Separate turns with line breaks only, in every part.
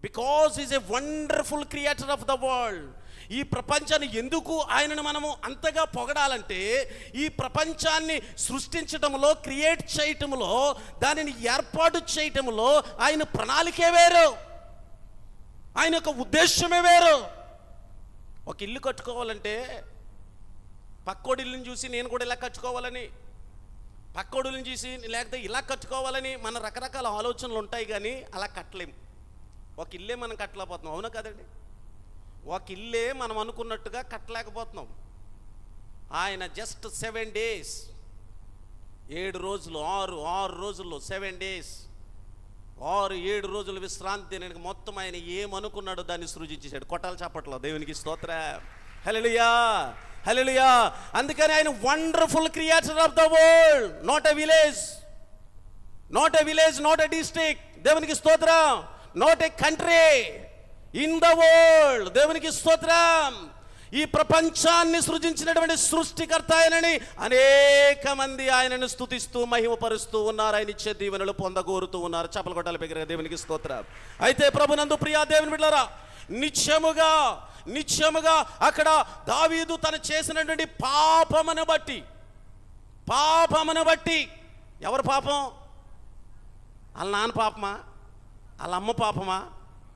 Because is a wonderful creator of the world. ఈ ప్రపంచాన్ని ఎందుకు ఆయనను మనము అంతగా పొగడాలంటే, ఈ ప్రపంచాన్ని సృష్టించడంలో, క్రియేట్ చేయటంలో, దానిని ఏర్పాటు చేయటంలో ఆయన ప్రణాళికే వేరు, ఆయన యొక్క ఉద్దేశమే వేరు. ఒక ఇల్లు కట్టుకోవాలంటే పక్కోడి ఇల్లుని చూసి నేను కూడా ఇలా కట్టుకోవాలని, పక్కోడిని చూసి లేకపోతే ఇలా కట్టుకోవాలని మన రకరకాల ఆలోచనలు ఉంటాయి, కానీ అలా కట్టలేము. ఒక ఇల్లే మనం కట్టలేకపోతున్నాం, అవునా కదండి? ఒక ఇల్లే మనం అనుకున్నట్టుగా కట్టలేకపోతున్నాం. ఆయన జస్ట్ 7 days, 7 రోజులు, 6 రోజుల్లో 7 days, 7 రోజులు విశ్రాంతి. నేను మొత్తం ఆయన ఏమనుకున్నాడో దాన్ని సృజించేశాడు. కొట్టాలి చప్పట్లో దేవునికి స్తోత్రం. హల్లెలూయా, హల్లెలూయా. అందుకని ఆయన wonderful creator of the world, not a village, not a village, not a district. దేవునికి స్తోత్రం. Not a country, in the world. దేవునికి స్తోత్రం. ఈ ప్రపంచాన్ని సృజించినటువంటి సృష్టికర్త ఆయనని అనేక మంది ఆయనను స్తుతిస్తూ మహిమపరుస్తూ ఉన్నారు. ఆయన ఇచ్చే దీవెనలు పొందగోరుతూ ఉన్నారు. చప్పలు కొట్టాలి బిగ్గరగా దేవునికి స్తోత్రం. అయితే ప్రభునందు ప్రియా దేవుని బిడ్డలారా, నిత్యముగా అక్కడ దావీదు తను చేసినటువంటి పాపమును బట్టి, ఎవరు పాపం? వాళ్ళ నాన్న పాపమా? వాళ్ళ అమ్మ పాపమా?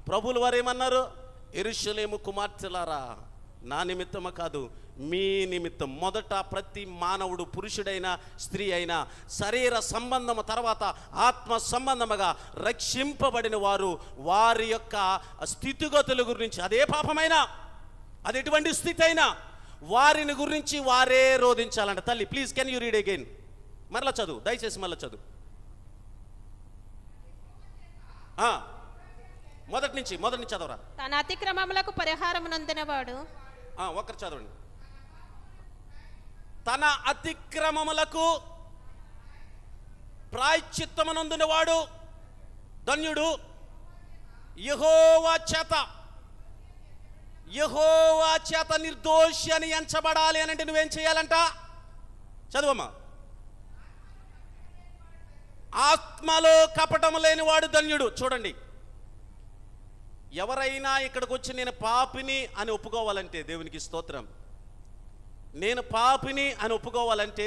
ప్రభువులు వారు ఏమన్నారు? యెరూషలేము కుమార్తెలారా, నా నిమిత్తము కాదు మీ నిమిత్తం. మొదట ప్రతి మానవుడు, పురుషుడైనా స్త్రీ అయినా, శరీర సంబంధము తర్వాత ఆత్మ సంబంధముగా రక్షింపబడిన వారు వారి యొక్క స్థితిగతుల గురించి, అదే పాపమైనా, అది ఎటువంటి స్థితి అయినా, వారిని గురించి వారే రోధించాలంట. తల్లి please can you read again? మరలా చదువు దయచేసి, మరలా చదువు. మొదటి నుంచి చదవరా.
తన అతిక్రమములకు పరిహారం నందినవాడు.
ఒక్కరు చదవండి. తన అతిక్రమములకు ప్రాయశ్చిత్తమునందునవాడు ధన్యుడు. యెహోవా చేత నిర్దోషి అని ఎంచబడాలి అని అంటే నువ్వేం చేయాలంట? చదువమ్మా. ఆత్మలో కపటము లేనివాడు ధన్యుడు. చూడండి, ఎవరైనా ఇక్కడికి వచ్చి నేను పాపిని అని ఒప్పుకోవాలంటే, దేవునికి స్తోత్రం, నేను పాపిని అని ఒప్పుకోవాలంటే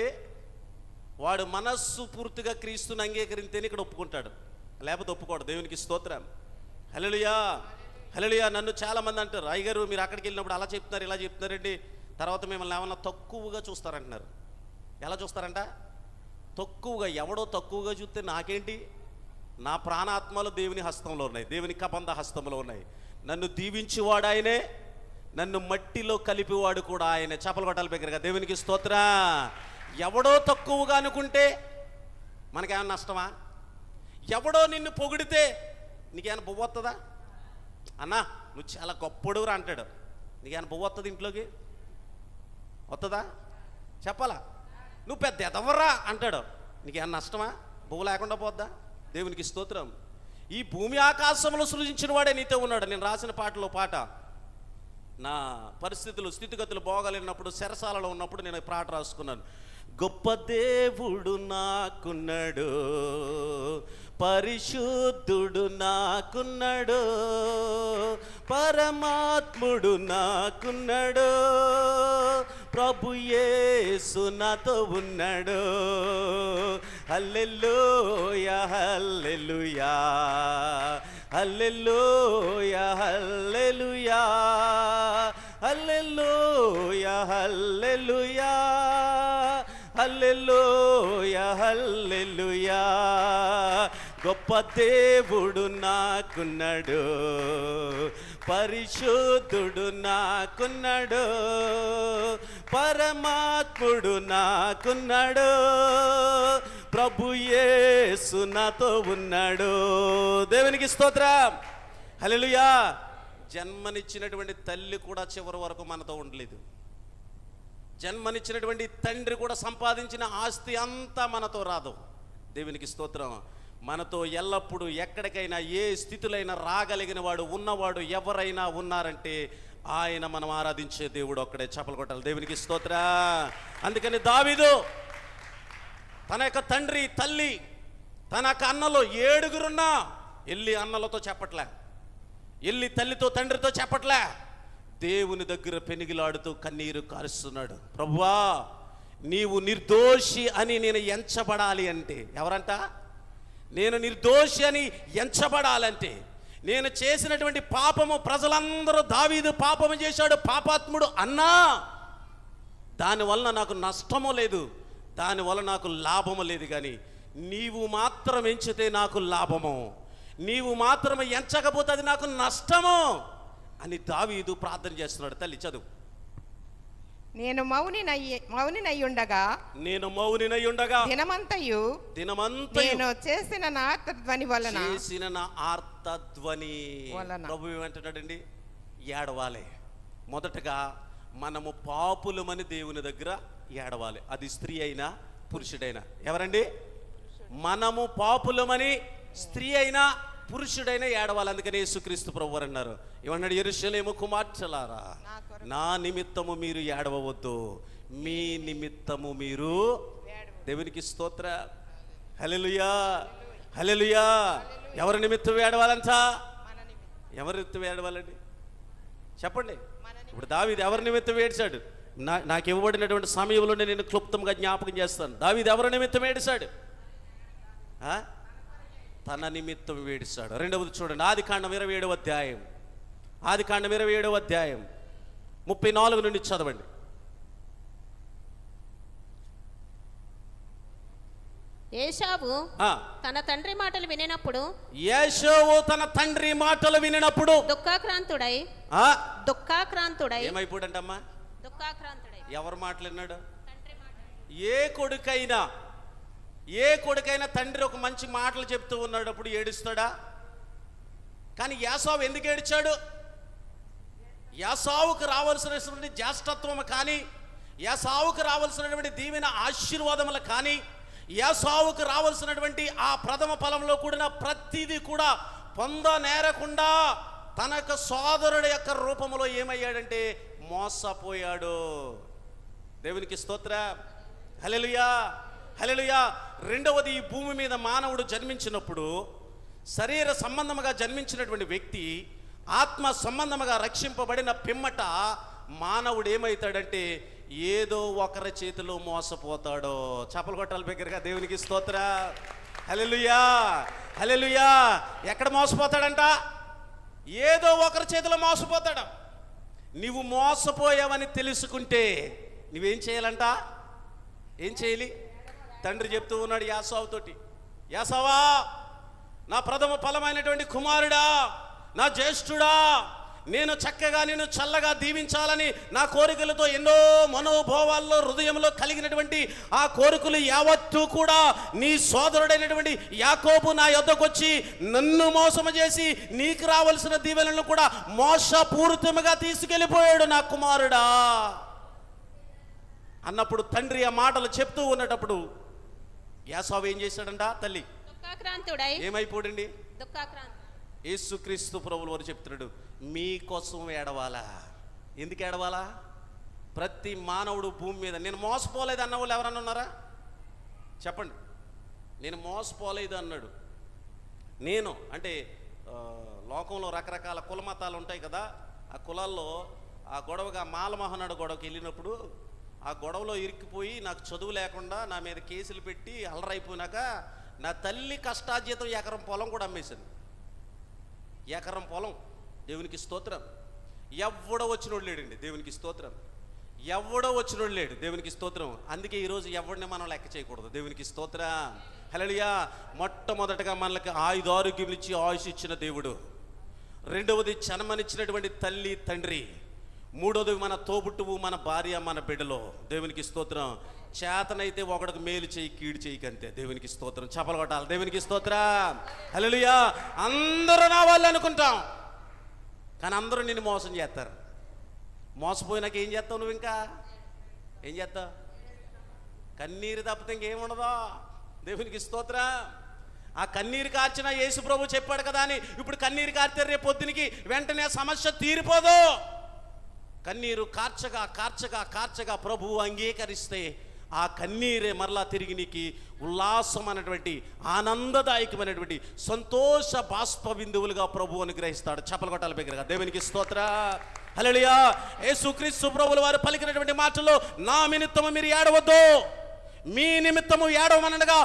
వాడు మనస్సు పూర్తిగా క్రీస్తుని అంగీకరిస్తేనే ఇక్కడ ఒప్పుకుంటాడు, లేకపోతే ఒప్పుకోడు. దేవునికి స్తోత్రం. హల్లెలూయా, హల్లెలూయా. నన్ను చాలామంది అంటారు, అయ్యగారు మీరు అక్కడికి వెళ్ళినప్పుడు అలా చెప్తున్నారు, ఇలా చెప్తున్నారండి, తర్వాత మిమ్మల్ని ఏమన్నా తక్కువగా చూస్తారంటున్నారు. ఎలా చూస్తారంట? తక్కువగా. ఎవడో తక్కువగా చూస్తే నాకేంటి? నా ప్రాణాత్మలు దేవుని హస్తంలో ఉన్నాయి, దేవుని కబంధ హస్తంలో ఉన్నాయి. నన్ను దీవించేవాడు ఆయనే, నన్ను మట్టిలో కలిపివాడు కూడా ఆయనే. చప్పలు కొట్టాలి బిగ్గరగా దేవునికి స్తోత్రం. ఎవడో తక్కువగా అనుకుంటే మనకేమన్నా నష్టమా? ఎవడో నిన్ను పొగిడితే నీకేమైనా బువ్వ వస్తుందా? అన్నా నువ్వు చాలా గొప్పడురా అంటాడు, నీకేమైనా బువ్వ వస్తుంది? ఇంట్లోకి వస్తుందా? చెప్పాలా? నువ్వు పెద్ద ఎదవరా అంటాడు, నీకేమన్నా నష్టమా? బువ్వ లేకుండా పోద్దా? దేవునికి స్తోత్రం. ఈ భూమి ఆకాశంలో సృజించిన వాడే నీతో ఉన్నాడు. నేను రాసిన పాట, నా పరిస్థితులు స్థితిగతులు బాగాలేనప్పుడు, చెరసాలలో ఉన్నప్పుడు నేను పాట రాసుకున్నాను. గొప్ప దేవుడు నాకున్నాడు, పరిశుద్ధుడు నాకున్నాడు, పరమాత్ముడు నాకున్నాడు, ప్రభు యేసు నాతో ఉన్నాడు. హల్లెలూయా, హల్లెలూయా, హల్లెలూయా, హల్లెలూయా, హల్లెలూయా, హల్లెలూయా, హల్లెలూయా, హల్లెలూయా. గొప్ప దేవుడు నాకున్నాడు, పరిశుద్ధుడు నాకున్నాడు, పరమాత్ముడు నాకున్నాడు, ప్రభు యేసు నాతో ఉన్నాడు. దేవునికి స్తోత్రం. హల్లెలూయా. జన్మనిచ్చినటువంటి తల్లి కూడా చివరి వరకు మనతో ఉండలేదు. జన్మనిచ్చినటువంటి తండ్రి కూడా సంపాదించిన ఆస్తి అంతా మనతో రాదు. దేవునికి స్తోత్రం. మనతో ఎల్లప్పుడూ ఎక్కడికైనా ఏ స్థితిలైనా రాగలిగిన వాడు, ఉన్నవాడు ఎవరైనా ఉన్నారంటే ఆయన మనం ఆరాధించే దేవుడు ఒక్కడే. చప్పలు కొట్టాలి దేవునికి స్తోత్రం. అందుకని దావీదు తన యొక్క తండ్రి, తల్లి, తన యొక్క అన్నలు 7 వెళ్ళి అన్నలతో చెప్పట్లే, వెళ్ళి తల్లితో తండ్రితో చెప్పట్లే, దేవుని దగ్గర పెనిగిలాడుతూ కన్నీరు కారుస్తున్నాడు. ప్రభువా, నీవు నిర్దోషి అని నేను ఎంచబడాలి అంటే, ఎవరంట? నేను నిర్దోషి అని ఎంచబడాలంటే, నేను చేసినటువంటి పాపము ప్రజలందరూ దావీదు పాపము చేశాడు, పాపాత్ముడు అన్నా, దానివల్ల నాకు నష్టము లేదు, దానివల్ల నాకు లాభము లేదు. కానీ నీవు మాత్రం ఎంచితే నాకు లాభము, నీవు మాత్రం ఎంచకపోతే అది నాకు నష్టము అని దావీదు ప్రార్థన చేస్తున్నాడు. తల్లి చదువు.
నేను మౌనినయ్యుండగా దినమంతయు నేను చేసిన నా ఆర్తధ్వని వలన
ప్రభు ఏమంటున్నాడండి? ఏడవాలి. మొదటగా మనము పాపులమని దేవుని దగ్గర ఏడవాలి. అది స్త్రీ అయినా పురుషుడైనా. ఎవరండి? మనము పాపులమని స్త్రీ అయినా పురుషుడైనా ఏడవాలి. అందుకని యేసుక్రీస్తు ప్రభువారు అన్నారు, ఏమన్నాడు? యెరూషలేము కుమార్తెలారా, నా నిమిత్తము మీరు ఏడవవద్దు, మీ నిమిత్తము మీరు. దేవునికి స్తోత్ర. హల్లెలూయా, హల్లెలూయా. ఎవరి నిమిత్తం ఏడవాలంట? ఎవరి నిమిత్తం ఏడవాలండి? చెప్పండి. ఇప్పుడు దావీదు ఎవరి నిమిత్తం ఏడ్చాడు? నాకు ఇవ్వబడినటువంటి సమయంలోనే నేను క్లుప్తంగా జ్ఞాపకం చేస్తాను. దావీదు ఎవరి నిమిత్తం ఏడ్చాడు? తన నిమిత్తం వేడిస్తాడు. రెండవది చూడండి, ఆదికాండం 27వ అధ్యాయం, ఆదికాండం 27వ అధ్యాయం 34 నుండి చదవండి.
ఏశావు తన తండ్రి మాటలు వినినప్పుడు దుఃఖాక్రాంతుడై
ఏమైపోడంటమ్మా?
దుఃఖాక్రాంతుడై.
ఎవరు మాట్లాడినాడు? ఏ కొడుకైనా తండ్రి ఒక మంచి మాటలు చెప్తూ ఉన్నాడప్పుడు ఏడుస్తాడా? కానీ యాసావు ఎందుకు ఏడ్చాడు? యాసావుకు రావాల్సినటువంటి జ్యేష్ఠత్వము కానీ, యాసావుకు రావాల్సినటువంటి దీవెన ఆశీర్వాదములు కానీ, యాసావుకు రావాల్సినటువంటి ఆ ప్రథమ ఫలంలో కూడిన ప్రతిదీ కూడా పొందనేరకుండా తన యొక్క సోదరుడి యొక్క రూపంలో ఏమయ్యాడంటే మోసపోయాడు. దేవునికి స్తోత్ర. హల్లెలూయా, హల్లెలూయా. రెండవది, ఈ భూమి మీద మానవుడు జన్మించినప్పుడు శరీర సంబంధముగా జన్మించినటువంటి వ్యక్తి ఆత్మ సంబంధముగా రక్షింపబడిన పిమ్మట మానవుడు ఏమవుతాడంటే ఏదో ఒకరి చేతిలో మోసపోతాడో. చప్పలు కొట్టాలి బిగ్గరగా. దేవునికి స్తోత్ర. హల్లెలూయా, హల్లెలూయా. ఎక్కడ మోసపోతాడంట? ఏదో ఒకరి చేతిలో మోసపోతాడు. నీవు మోసపోయావని తెలుసుకుంటే నువ్వేం చేయాలంట? ఏం చేయాలి? తండ్రి చెప్తూ ఉన్నాడు యాసావుతోటి, యాసావా, నా ప్రథమ ఫలమైనటువంటి కుమారుడా, నా జ్యేష్ఠుడా, నేను చక్కగా నేను చల్లగా దీవించాలని నా కోరికలతో ఎన్నో మనోభావాల్లో హృదయంలో కలిగినటువంటి ఆ కోరికలు యావత్తూ కూడా నీ సోదరుడైనటువంటి యాకోబు నా యొద్దకు వచ్చి నన్ను మోసము చేసి నీకు రావలసిన దీవెనలను కూడా మోసపూరితముగా తీసుకెళ్ళిపోయాడు నా కుమారుడా అన్నప్పుడు తండ్రి ఆ మాటలు చెప్తూ ఉన్నటప్పుడు యాసావు ఏం చేశాడంట? తల్లి ఏమైపోడండి? యేసుక్రీస్తు ప్రభువుల వారు చెప్తున్నాడు, మీకోసం ఏడవాలా. ఎందుకు ఏడవాలా? ప్రతి మానవుడు భూమి మీద నేను మోసపోలేదు అన్న వాళ్ళు ఎవరన్నా ఉన్నారా? చెప్పండి. నేను మోసపోలేదు అన్నాడు. నేను అంటే లోకంలో రకరకాల కుల మతాలు ఉంటాయి కదా, ఆ కులాల్లో ఆ గొడవగా మాలమహనాడు గొడవకి వెళ్ళినప్పుడు ఆ గొడవలో ఇరిక్కిపోయి నాకు చదువు లేకుండా నా మీద కేసులు పెట్టి అల్లరైపోయినాక నా తల్లి కష్టార్జితం ఎకరం పొలం కూడా అమ్మేశాను. ఎకరం పొలం. దేవునికి స్తోత్రం. ఎవడో వచ్చినోడు లేడండి. దేవునికి స్తోత్రం. ఎవడో వచ్చినోడు లేడు. దేవునికి స్తోత్రం. అందుకే ఈరోజు ఎవడిని మనం లెక్క చేయకూడదు. దేవునికి స్తోత్రం. హల్లెలూయా. మొట్టమొదటగా మనకి ఆరోగ్యం ఇచ్చి ఆయుష్ ఇచ్చిన దేవుడు. రెండవది జన్మనిచ్చినటువంటి తల్లి తండ్రి. మూడవది మన తోబుట్టువు, మన భార్య, మన బిడ్డలో. దేవునికి స్తోత్రం. చేతనైతే ఒకడికి మేలు చేయి, కీడు చేయకంతే. దేవునికి స్తోత్రం. చపలు కొట్టాలి. దేవునికి స్తోత్రం. హల్లెలూయా. అందరూ నా వాళ్ళు అనుకుంటాం, కానీ అందరూ నిన్ను మోసం చేస్తారు. మోసపోయినాక ఏం చేస్తావు? నువ్వు ఇంకా ఏం చేస్తావు? కన్నీరు తప్పితే ఇంకేముండదో. దేవునికి స్తోత్రం. ఆ కన్నీరు కార్చిన యేసు ప్రభు చెప్పాడు కదా అని ఇప్పుడు కన్నీరు కార్తే రేపు పొద్దునికి వెంటనే సమస్య తీరిపోదు. కన్నీరు కార్చగా కార్చగా కార్చగా ప్రభువు అంగీకరిస్తే ఆ కన్నీరే మరలా తిరిగి నీకు ఉల్లాసమైనటువంటి ఆనందదాయకమైనటువంటి సంతోష బాష్ప బిందువులుగా ప్రభు అనుగ్రహిస్తాడు. చప్పలు కొట్టాలి బిగ్గరగా. దేవునికి స్తోత్ర. హల్లెలూయా. యేసుక్రీస్తు ప్రభువుల వారు పలికినటువంటి మాటల్లో, నా నిమిత్తము మీరు ఏడవద్దు, మీ నిమిత్తము ఏడవమనగా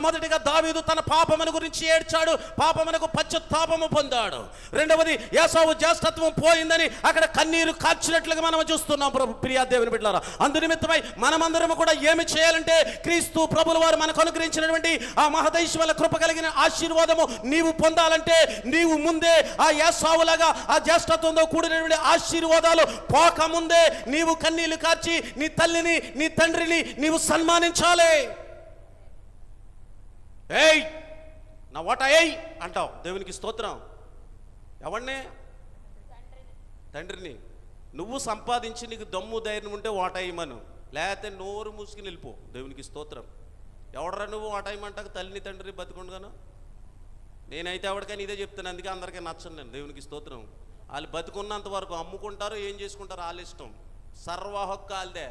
మొదటిగా దావీదు తన పాపమును గురించి ఏడ్చాడు, పాపమునకు పశ్చాత్తాపము పొందాడు. రెండవది ఏసావు జ్యేష్ఠత్వం పోయిందని అక్కడ కన్నీరు కార్చినట్లుగా మనం చూస్తున్నాం. ప్రియా దేవుని బిడ్డలారా, అందునిమిత్తమై మనమందరము కూడా ఏమి చేయాలంటే, క్రీస్తు ప్రభుల వారు మనకు అనుగ్రహించినటువంటి ఆ మహదైశ్వర్య కృప కలిగిన ఆశీర్వాదము నీవు పొందాలంటే, నీవు ముందే ఆ ఏసావులాగా ఆ జ్యేష్ఠత్వంతో కూడినటువంటి ఆశీర్వాదాలు పోకముందే నీవు కన్నీళ్లు కార్చి నీ తల్లిని నీ తండ్రిని నీవు సన్మానించాలి. ఏయ్ నా ఓట ఏయ్ అంటావు. దేవునికి స్తోత్రం. ఎవరిని? తండ్రిని. నువ్వు సంపాదించి నీకు దమ్ము ధైర్యం ఉంటే ఓట వేయమను, లేకపోతే నోరు మూసుకుని వెళ్ళిపో. దేవునికి స్తోత్రం. ఎవడరా నువ్వు ఓట వేయమంటాక తల్లిని తండ్రిని బతుకుండగాను? నేనైతే ఎవరికైనా ఇదే చెప్తాను, అందుకే అందరికీ నచ్చను నేను. దేవునికి స్తోత్రం. వాళ్ళు బతుకున్నంత వరకు అమ్ముకుంటారు, ఏం చేసుకుంటారు వాళ్ళ ఇష్టం. సర్వ హక్కు వాళ్ళదే.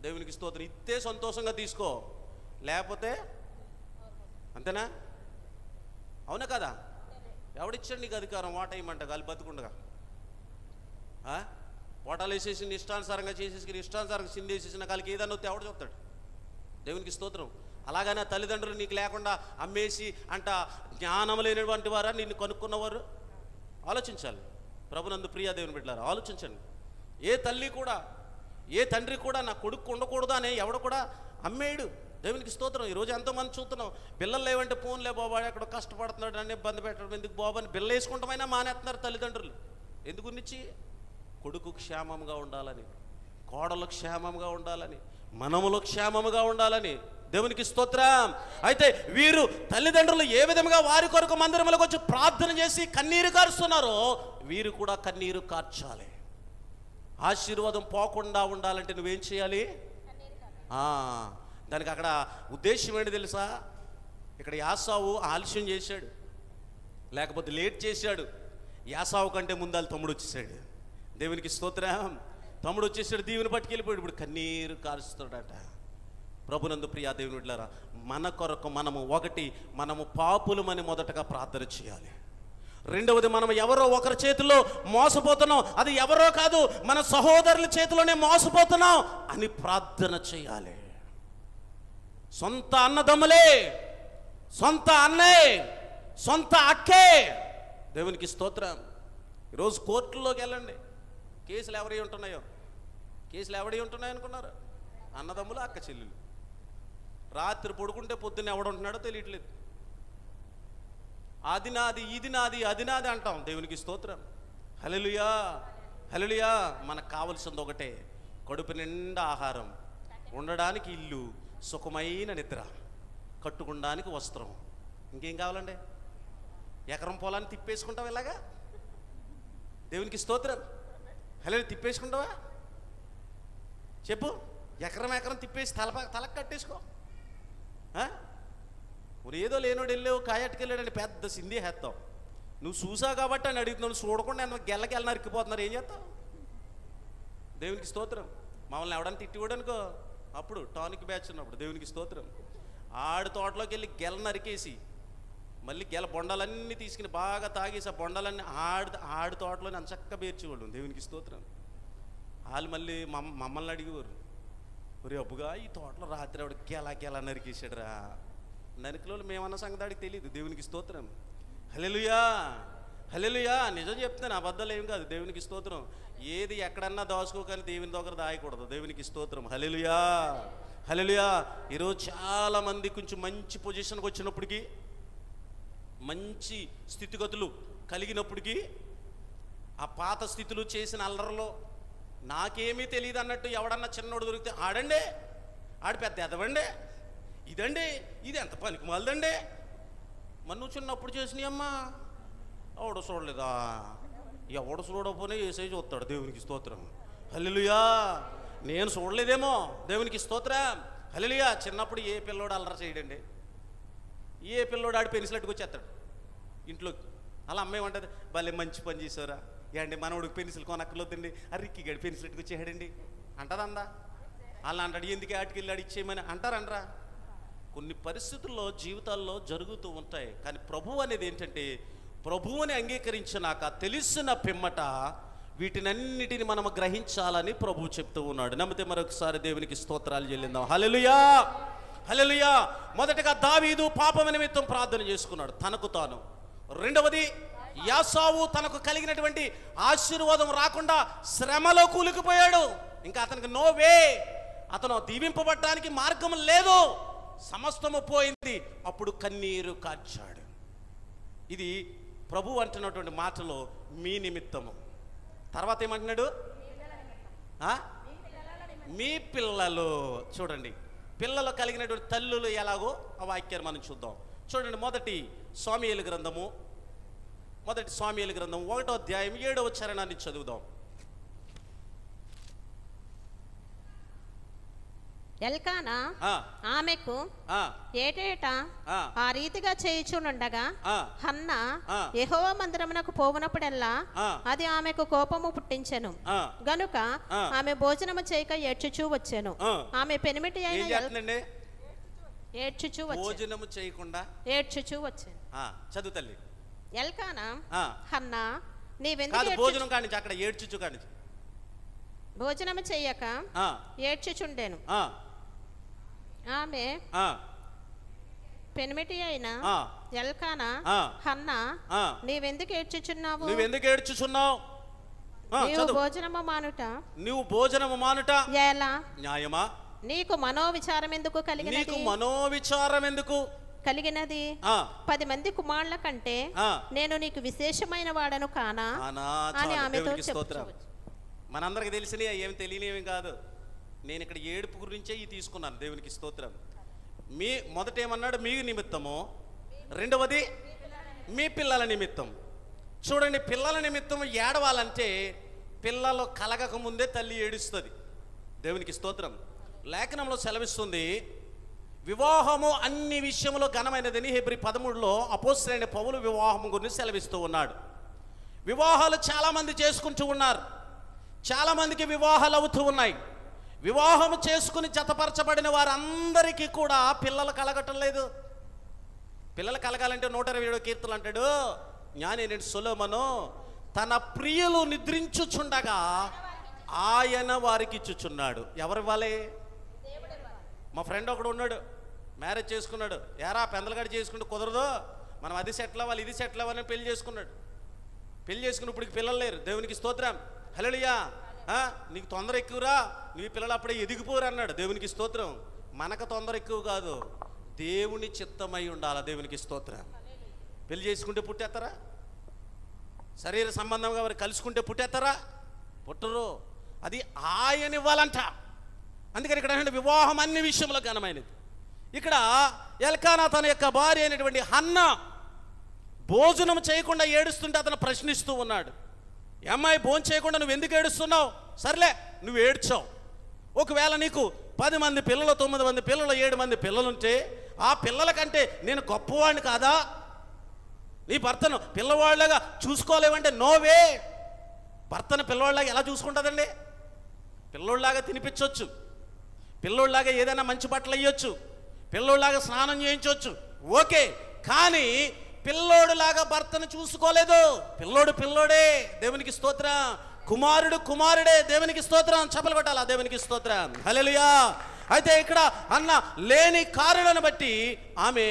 దేవునికి స్తోత్రం. ఇస్తే సంతోషంగా తీసుకో, లేకపోతే అంతేనా? అవునా కదా? ఎవడిచ్చాడు నీకు అధికారం ఓట వేయమంట? వాళ్ళు బతుకుండగా ఓటాలు వేసేసి ఇష్టానుసారంగా చేసేసి ఇష్టానుసారంగా సిందేసేసిన వాళ్ళకి ఏదన్నా వస్తే ఎవడు చెప్తాడు? దేవునికి స్తోత్రం. అలాగనే తల్లిదండ్రులు నీకు లేకుండా అమ్మేసి అంట జ్ఞానం లేనటువంటి వారా నిన్ను కనుక్కున్నవారు? ఆలోచించాలి. ప్రభునందు ప్రియా దేవుని బిడ్డలారా, ఆలోచించండి. ఏ తల్లి కూడా ఏ తండ్రి కూడా నా కొడుకు ఉండకూడదు అని ఎవడు కూడా అమ్మేయడు. దేవునికి స్తోత్రం. ఈరోజు ఎంతోమంది చూస్తున్నాం, పిల్లలు లేవంటే ఫోన్లే బాబా ఎక్కడో కష్టపడుతున్నాడు అని ఇబ్బంది పెట్టడం ఎందుకు బాబు అని బిల్ల వేసుకుంటామైనా మానేస్తున్నారు తల్లిదండ్రులు. ఎందుకునిచ్చి? కొడుకు క్షేమంగా ఉండాలని, కోడలు క్షేమంగా ఉండాలని, మనములు క్షేమముగా ఉండాలని. దేవునికి స్తోత్రం. అయితే వీరు తల్లిదండ్రులు ఏ విధంగా వారి కొరకు మందిరములకు వచ్చి ప్రార్థన చేసి కన్నీరు కారుస్తున్నారో, వీరు కూడా కన్నీరు కార్చాలి. ఆశీర్వాదం పోకుండా ఉండాలంటే నువ్వేం చేయాలి? దానికి అక్కడ ఉద్దేశం ఏంటి తెలుసా? ఇక్కడ యాసావు ఆలస్యం చేశాడు, లేకపోతే లేట్ చేశాడు. యాసావు కంటే ముందాలు తమ్ముడు వచ్చేసాడు. దేవునికి స్తోత్రం. తమ్ముడు వచ్చేసాడు, దీవెని పట్టుకెళ్ళిపోయాడు. ఇప్పుడు కన్నీరు కారుస్తాడట. ప్రభునందు ప్రియా దేవుని బిడ్డలారా, మన కొరకు మనము పాపులమని మొదటగా ప్రార్థన చేయాలి. రెండవది, మనం ఎవరో ఒకరి చేతిలో మోసపోతున్నాం, అది ఎవరో కాదు మన సహోదరుల చేతిలోనే మోసపోతున్నాం అని ప్రార్థన చేయాలి. సొంత అన్నదమ్ములే, సొంత అన్నే, సొంత అక్కే. దేవునికి స్తోత్రం. ఈరోజు కోర్టుల్లోకి వెళ్ళండి, కేసులు ఎవరి ఉంటున్నాయో? కేసులు ఎవడి ఉంటున్నాయి అనుకున్నారు? అన్నదమ్ములు, అక్క చెల్లెలు. రాత్రి పడుకుంటే పొద్దున్న ఎవడుంటున్నాడో తెలియట్లేదు. అది నాది, ఇది నాది, అది నాది అంటాం. దేవునికి స్తోత్రం. హల్లెలూయా, హల్లెలూయా. మనకు కావలసింది ఒకటే, కడుపు నిండా ఆహారం, ఉండడానికి ఇల్లు, సుఖమైన నిద్ర, కట్టుకోవడానికి వస్త్రం. ఇంకేం కావాలండి? ఎకరం పొలాన్ని తిప్పేసుకుంటావు ఇలాగా? దేవునికి స్తోత్రం. హల్లెలూయా. తిప్పేసుకుంటావా? చెప్పు. ఎకరం తిప్పేసి తలకు కట్టేసుకో. ఏదో లేనోడు వెళ్ళావు, కాయట్టుకెళ్ళాడని పెద్ద సింధి హేస్తావు. నువ్వు చూసావు కాబట్టి అని అడుగుతున్నావు. చూడకుండా గెల్లకెళ్ళ నరికిపోతున్నారు, ఏం చేస్తావు? దేవునికి స్తోత్రం. మమ్మల్ని ఎవడన్నా తిట్టివాడు అనుకో, అప్పుడు టానిక్ బ్యాచ్ ఉన్నప్పుడు దేవునికి స్తోత్రం, ఆడి తోటలోకి వెళ్ళి గెల నరికేసి మళ్ళీ గెల బొండాలన్నీ తీసుకుని బాగా తాగేసి ఆ బొండాలన్నీ ఆడి తోటలోని అంచక్క పేర్చేవాళ్ళు. దేవునికి స్తోత్రం. వాళ్ళు మళ్ళీ మమ్మల్ని అడిగేవారు, ఒరే అబ్బుగా ఈ తోటలో రాత్రి ఆవిడ గెల నరికేసాడురా. నరికిలో మేమన్న సంగతి ఆడికి తెలియదు. దేవునికి స్తోత్రం. హల్లెలూయా, హల్లెలూయా. నిజం చెప్తాను, అబద్ధాలు ఏం కాదు. దేవునికి స్తోత్రం. ఏది ఎక్కడన్నా దాచుకోకని దేవుని దగ్గర దాయకూడదు. దేవునికి స్తోత్రం. హల్లెలూయా, హల్లెలూయా. ఈరోజు చాలామంది కొంచెం మంచి పొజిషన్కి వచ్చినప్పటికీ, మంచి స్థితిగతులు కలిగినప్పటికీ, ఆ పాత స్థితులు చేసిన అల్లరిలో నాకేమీ తెలియదు అన్నట్టు ఎవడన్నా చిన్నోడు దొరికితే, ఆడండి, ఆడు పెద్ద ఎదవండి, ఇదండి, ఇది ఎంత పనికి మాలదండి, మరి నువ్వు చిన్నప్పుడు చేసినాయమ్మా ఎవడు చూడలేదా? ఎవడు చూడకపోయినా ఏసై చూస్తాడు. దేవునికి స్తోత్రం. హల్లెలూయా. నేను చూడలేదేమో. దేవునికి స్తోత్రం. హల్లెలూయా. చిన్నప్పుడు ఏ పిల్లోడు అల్లరి చేయడండి, ఏ పిల్లోడు ఆడి పెన్సిల్ అట్టుకొచ్చేస్తాడు ఇంట్లోకి. అలా అమ్మేమంటది, భలే మంచి పని చేసారా ఏండి, మనోడికి పెన్సిల్ కొనక్కర్లేదండి, ఆ రిక్కి గడి పెన్సిల్ అట్టుకొచ్చేసాడండి అంటదందా? అలా అంటాడు, ఎందుకు ఆటికెళ్ళి ఇచ్చేయమని అంటారనరా? కొన్ని పరిస్థితుల్లో జీవితాల్లో జరుగుతూ ఉంటాయి. కానీ ప్రభువు అనేది ఏంటంటే, ప్రభువుని అంగీకరించినాక తెలిసిన పిమ్మట వీటినన్నిటిని మనం గ్రహించాలని ప్రభువు చెప్తూ ఉన్నాడు. నమ్మితే మరొకసారి దేవునికి స్తోత్రాలు చెల్లిందాం. హల్లెలూయా, హల్లెలూయా. మొదటగా దావీదు పాపం నిమిత్తం ప్రార్థన చేసుకున్నాడు తనకు తాను. రెండవది, యాసావు తనకు కలిగినటువంటి ఆశీర్వాదం రాకుండా శ్రమలో కూలికిపోయాడు. ఇంకా అతనికి నో వే, అతను దీవింపబడటానికి మార్గం లేదు, సమస్తము పోయింది. అప్పుడు కన్నీరు కార్చాడు. ఇది ప్రభు అంటున్నటువంటి మాటలో మీ నిమిత్తము. తర్వాత ఏమంటున్నాడు? మీ పిల్లలు. చూడండి, పిల్లలు కలిగినటువంటి తల్లులు ఎలాగో ఆ వాక్యాన్ని మనం చూద్దాం. చూడండి, మొదటి సాముయేలు గ్రంథము 1వ అధ్యాయం 7వ చరణాన్ని చదువుదాం.
ఎల్కానా ఆమెకు ఏటేటా ఆ రీతిగా చేయుచుండగా హన్నా యెహోవా మందిరమునకు పోవునప్పుడల్లా అది ఆమెకు కోపము పుట్టించెను. గనుక ఆమె భోజనము చేయక ఏడ్చుచూ వచ్చెను. ఆమె పెనిమిటి అయిన ఏడ్చుచూ
భోజనము చేయకుండా
ఏడ్చుచూ వచ్చెను.
చదువు తల్లి.
ఎల్కానా హన్నా నీవెందుకు
భోజనం కాని అక్కడ ఏడ్చుచు కాని
భోజనము చెయ్యక ఏడ్చుచుండెను. ఆమె పెనిమిటి అయిన ఎల్కానా హన్నా నీవెందుకు ఏడ్చుచున్నావు? నీవు భోజనము మానుట ఎలా
న్యాయమా?
నీకు మనోవిచారం ఎందుకు కలిగినది? 10 మంది కుమారుల కంటే నేను నీకు విశేషమైన వాడను కానా అని ఆమెతో చెప్పవచ్చు.
మనందరికి తెలిసినవి ఏమి తెలియనివి కాదు. నేను ఇక్కడ ఏడుపు గురించే ఈ తీసుకున్నాను. దేవునికి స్తోత్రం. మొదట ఏమన్నాడు? మీ నిమిత్తము. రెండవది మీ పిల్లల నిమిత్తం. చూడండి, పిల్లల నిమిత్తం ఏడవాలంటే పిల్లలు కలగక ముందే తల్లి ఏడుస్తుంది. దేవునికి స్తోత్రం. లేఖనంలో సెలవిస్తుంది, వివాహము అన్ని విషయంలో ఘనమైనదని హెబ్రీ 13లో అపోస్తలుడైన పౌలు వివాహం గురించి సెలవిస్తూ ఉన్నాడు. వివాహాలు చాలామంది చేసుకుంటూ ఉన్నారు. చాలామందికి వివాహాలు అవుతూ ఉన్నాయి. వివాహం చేసుకుని జతపరచబడిన వారందరికీ కూడా పిల్లలు కలగటం లేదు. పిల్లలు కలగాలంటే 127 కీర్తనలు అంటాడు, జ్ఞాని సొలొమోను తన ప్రియులు నిద్రించుచుండగా ఆయన వారికి ఇచ్చుచున్నాడు. ఎవరు ఇవ్వాలి? మా ఫ్రెండ్ ఒకడు ఉన్నాడు, మ్యారేజ్ చేసుకున్నాడు. ఏరా పెందలగాడు చేసుకుంటే కుదరదు, మనం అది సెటిల్ అవ్వాలి ఇది సెటిల్ అవ్వాలని పెళ్లి చేసుకున్నాడు. పెళ్లి చేసుకుని ఇప్పటికి పిల్లలు లేరు. దేవునికి స్తోత్రం. హల్లెలూయా. నీకు తొందర ఎక్కువరా, నీ పిల్లలు అప్పుడే ఎదిగిపోరు అన్నాడు. దేవునికి స్తోత్రం. మనకు తొందర ఎక్కువ కాదు, దేవుని చిత్తమై ఉండాలి. దేవునికి స్తోత్రం. పెళ్లి చేసుకుంటే పుట్టేస్తారా? శరీర సంబంధంగా వారు కలుసుకుంటే పుట్టేస్తారా? పుట్టరు. అది ఆయన ఇవ్వాలంట. అందుకని ఇక్కడ వివాహం అన్ని విషయంలో ఘనమైనది. ఇక్కడ ఎల్కానా తన యొక్క భార్య అయినటువంటి హన్నా భోజనం చేయకుండా ఏడుస్తుంటే అతను ప్రశ్నిస్తూ ఉన్నాడు, అమ్మాయి భోజనం చేయకుండా నువ్వు ఎందుకు ఏడుస్తున్నావు? సర్లే, నువ్వు ఏడ్చావు. ఒకవేళ నీకు 10 మంది పిల్లలు, 9 మంది పిల్లలు, 7 మంది పిల్లలుంటే ఆ పిల్లల కంటే నేను గొప్పవాడిని కాదా? నీ భర్తను పిల్లవాళ్ళగా చూసుకోలేవంటే నోవే. భర్తను పిల్లవాళ్ళగా ఎలా చూసుకుంటుందండి? పిల్లోళ్ళలాగా తినిపించవచ్చు, పిల్లోళ్ళలాగా ఏదైనా మంచి బట్టలు వేయొచ్చు, పిల్లోళ్ళలాగా స్నానం చేయించవచ్చు, ఓకే. కానీ పిల్లోడులాగా భర్తను చూసుకోలేదు. పిల్లోడు పిల్లోడే. దేవునికి స్తోత్రం. కుమారుడు కుమారుడే. దేవునికి స్తోత్రం. చప్పలు కొట్టాలా? దేవునికి స్తోత్రం. హల్లెలూయా. అయితే ఇక్కడ అన్న లేని కారణాన్ని బట్టి ఆమె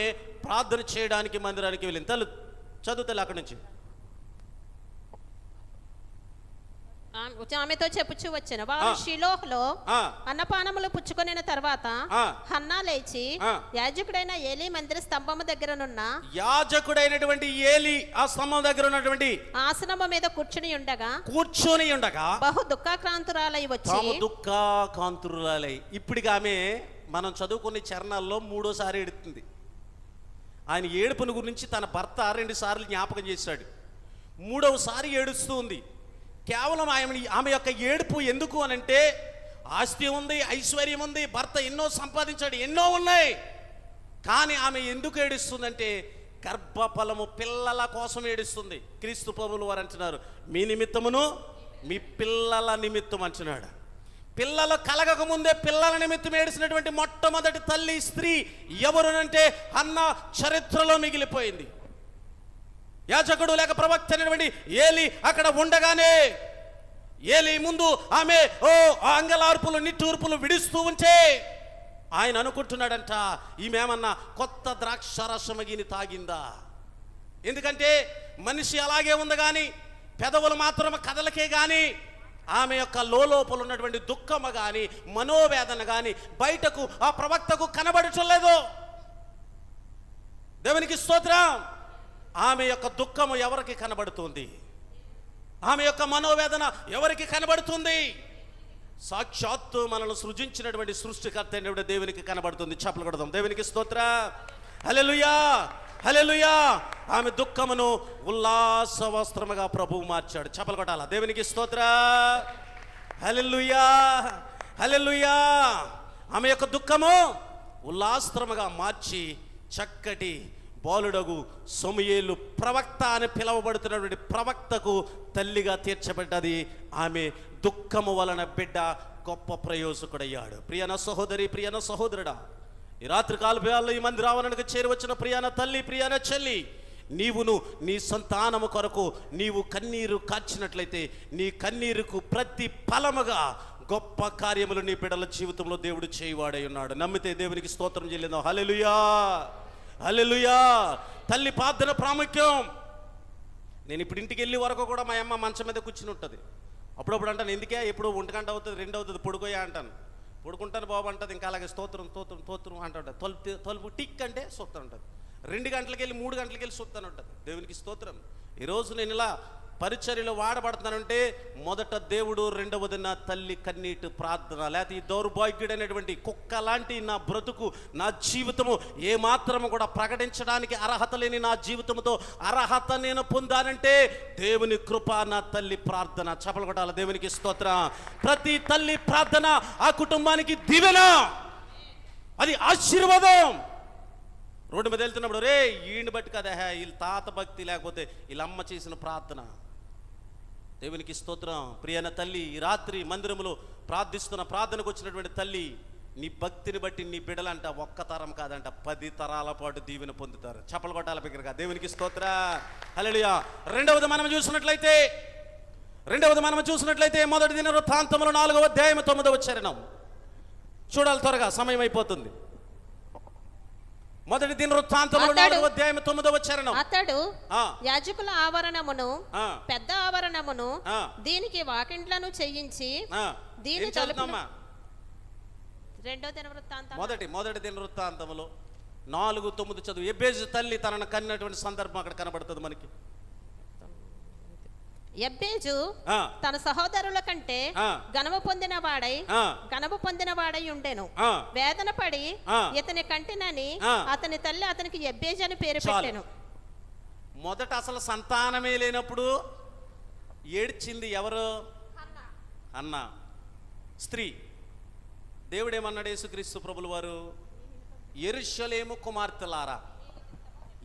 ప్రార్థన చేయడానికి మందిరానికి వెళ్ళింది. చదువుతారు అక్కడి నుంచి.
ఆమెతో చెప్పుచూ వచ్చాను, వారు షిలోహ్లో అన్నపానములు పుచ్చుకొనిన తర్వాత హన్నా లేచి యాజకుడైన ఏలీ మందిర స్తంభము దగ్గరనున్న
యాజకుడైనటువంటి ఏలీ ఆ స్తంభం దగ్గర ఉన్నటువంటి
ఆసనము మీద కూర్చుని ఉండగా బహు దుఃఖాక్రాంతురాలై వచ్చి
ఇప్పటికి ఆమె మనం చదువుకునే చరణాల్లో 3వసారి ఎడుతుంది. ఆయన ఏడుపుని గురించి తన భర్త 2 సార్లు జ్ఞాపకం చేశాడు. 3వసారి ఏడుస్తూ ఉంది. కేవలం ఆమె యొక్క ఏడుపు ఎందుకు అనంటే, ఆస్తి ఉంది, ఐశ్వర్యం ఉంది, భర్త ఎన్నో సంపాదించాడు, ఎన్నో ఉన్నాయి. కానీ ఆమె ఎందుకు ఏడుస్తుందంటే గర్భఫలము పిల్లల కోసం ఏడుస్తుంది. క్రీస్తు ప్రభువులు వారు అంటున్నారు, మీ నిమిత్తమును మీ పిల్లల నిమిత్తం అంటున్నాడు. పిల్లలు కలగక ముందే పిల్లల నిమిత్తం ఏడిసినటువంటి మొట్టమొదటి తల్లి స్త్రీ ఎవరునంటే హన్నా చరిత్రలో మిగిలిపోయింది. యాజకుడు లేక ప్రవక్త అయినటువంటి ఏలి అక్కడ ఉండగానే ఏలి ముందు ఆమె అంగలార్పులు నిట్టూర్పులు విడుస్తూ ఉంటే ఆయన అనుకుంటున్నాడంట, ఈమెమన్నా కొత్త ద్రాక్షారసమగిని తాగిందా? ఎందుకంటే మనిషి అలాగే ఉంది కానీ పెదవులు మాత్రం కదలకే కానీ ఆమె యొక్క లోపల ఉన్నటువంటి దుఃఖము కానీ మనోవేదన కానీ బయటకు ఆ ప్రవక్తకు కనబడటం లేదు. దేవునికి స్తోత్రం. ఆమె యొక్క దుఃఖము ఎవరికి కనబడుతుంది? ఆమె యొక్క మనోవేదన ఎవరికి కనబడుతుంది? సాక్షాత్తు మనల్ని సృజించినటువంటి సృష్టికర్త అయినటువంటి దేవునికి కనబడుతుంది. చప్పలు కొడదాం. దేవునికి స్తోత్రం. హల్లెలూయా, హల్లెలూయా. ఆమె దుఃఖమును ఉల్లాస వస్త్రముగా ప్రభువు మార్చాడు. చప్పలు కొట్టాల. దేవునికి స్తోత్రం. హల్లెలూయా, హల్లెలూయా. ఆమె యొక్క దుఃఖము ఉల్లాస్త్రముగా మార్చి చక్కటి బాలుడగు సమూయేలు ప్రవక్త అని పిలువబడుతున్నటువంటి ప్రవక్తకు తల్లిగా తీర్చబడ్డది. ఆమె దుఃఖము వలన బిడ్డ గొప్ప ప్రయోజకుడయ్యాడు. ప్రియన సహోదరి, ప్రియన సహోదరుడా, ఈ రాత్రి కాలవేళలో ఈ మందిరావరణకు చేరువచ్చిన ప్రియాన తల్లి, ప్రియాన చెల్లి, నీవును నీ సంతానము కొరకు నీవు కన్నీరు కార్చినట్లయితే నీ కన్నీరుకు ప్రతి ఫలముగా గొప్ప కార్యములు నీ బిడ్డల జీవితంలో దేవుడు చేయవాడై ఉన్నాడు. నమ్మితే దేవునికి స్తోత్రం చెల్లిందాం. హల్లెలూయా, హల్లెలూయా. తల్లి ప్రార్థన ప్రాముఖ్యం. నేను ఇప్పుడు ఇంటికి వెళ్ళి వరకు కూడా మా అమ్మ మంచం మీద కూర్చుని ఉంటుంది. అప్పుడప్పుడు అంటాను, ఎందుకే ఎప్పుడు 1 గంట అవుతుంది 2 అవుతుంది పడుకోయా అంటాను. పడుకుంటాను బాబు అంటుంది. ఇంకా అలాగే స్తోత్రం స్తోత్రం స్తోత్రం అంటుంటుంది. తలుపు టిక్ అంటే చూస్తూ ఉంటుంది. 2 గంటలకు వెళ్ళి 3 గంటలకు వెళ్ళి చూస్తాను ఉంటుంది. దేవునికి స్తోత్రం. ఈరోజు నేను ఇలా పరిచర్యలో వాడబడుతున్నానంటే మొదట దేవుడు, రెండవది నా తల్లి కన్నీటి ప్రార్థన. లేకపోతే ఈ దౌర్భాగ్యుడైనటువంటి కుక్క లాంటి నా బ్రతుకు, నా జీవితము ఏమాత్రము కూడా ప్రకటించడానికి అర్హత లేని నా జీవితంతో అర్హత నేను పొందానంటే దేవుని కృప, నా తల్లి ప్రార్థన. చప్పలు కొట్టాలి. దేవునికి స్తోత్రం. ప్రతి తల్లి ప్రార్థన ఆ కుటుంబానికి దీవెన, అది ఆశీర్వాదం. రోడ్డు మీద వెళ్తున్నప్పుడు రే ఈయన్ని బట్టి కదా వీళ్ళ తాత భక్తి లేకపోతే వీళ్ళ అమ్మ చేసిన ప్రార్థన. దేవునికి స్తోత్రం. ప్రియన తల్లి, ఈ రాత్రి మందిరములో ప్రార్థిస్తున్న ప్రార్థనకు వచ్చినటువంటి తల్లి, నీ భక్తిని బట్టి నీ బిడ్డలంట ఒక్క తరం కాదంట 10 తరాల పాటు దీవెన పొందుతారు. చప్పలు కొట్టాల బిగ్గరగా. దేవునికి స్తోత్రం. హల్లెలూయా. రెండవది మనం చూసినట్లయితే మొదటి దినవృత్తాంతములు 4వ అధ్యాయం 9వ చరణం చూడాలి. త్వరగా సమయం అయిపోతుంది. మొదటి దినవృత్తాంతములు 4వ అధ్యాయం 9వ చరణం.
అతడు యాజకుల ఆవరణమును పెద్ద ఆవరణమును దీనికి వాకిండ్లను చేయించి దీని తలుపులు. మొదటి దినవృత్తాంతములు 4:9 చదువు. ఎబ్బేజు తల్లి తనను కన్నటువంటి సందర్భం అక్కడ కనబడుతుంది మనకి. ఎబ్బేజు తన సహోదరుల కంటే ఘనము పొందిన వాడై ఉండెను. వేదన పడి ఇతని కంటినని అతని తల్లి అతనికి ఎబ్బేజు అని పేరు పెట్టెను. మొదట అసలు సంతానమే లేనప్పుడు ఏడ్చింది ఎవరు? అన్న స్త్రీ. దేవుడేమన్నాడు యేసుక్రీస్తు ప్రభుల వారు? యెరూషలేము కుమార్తెలారా.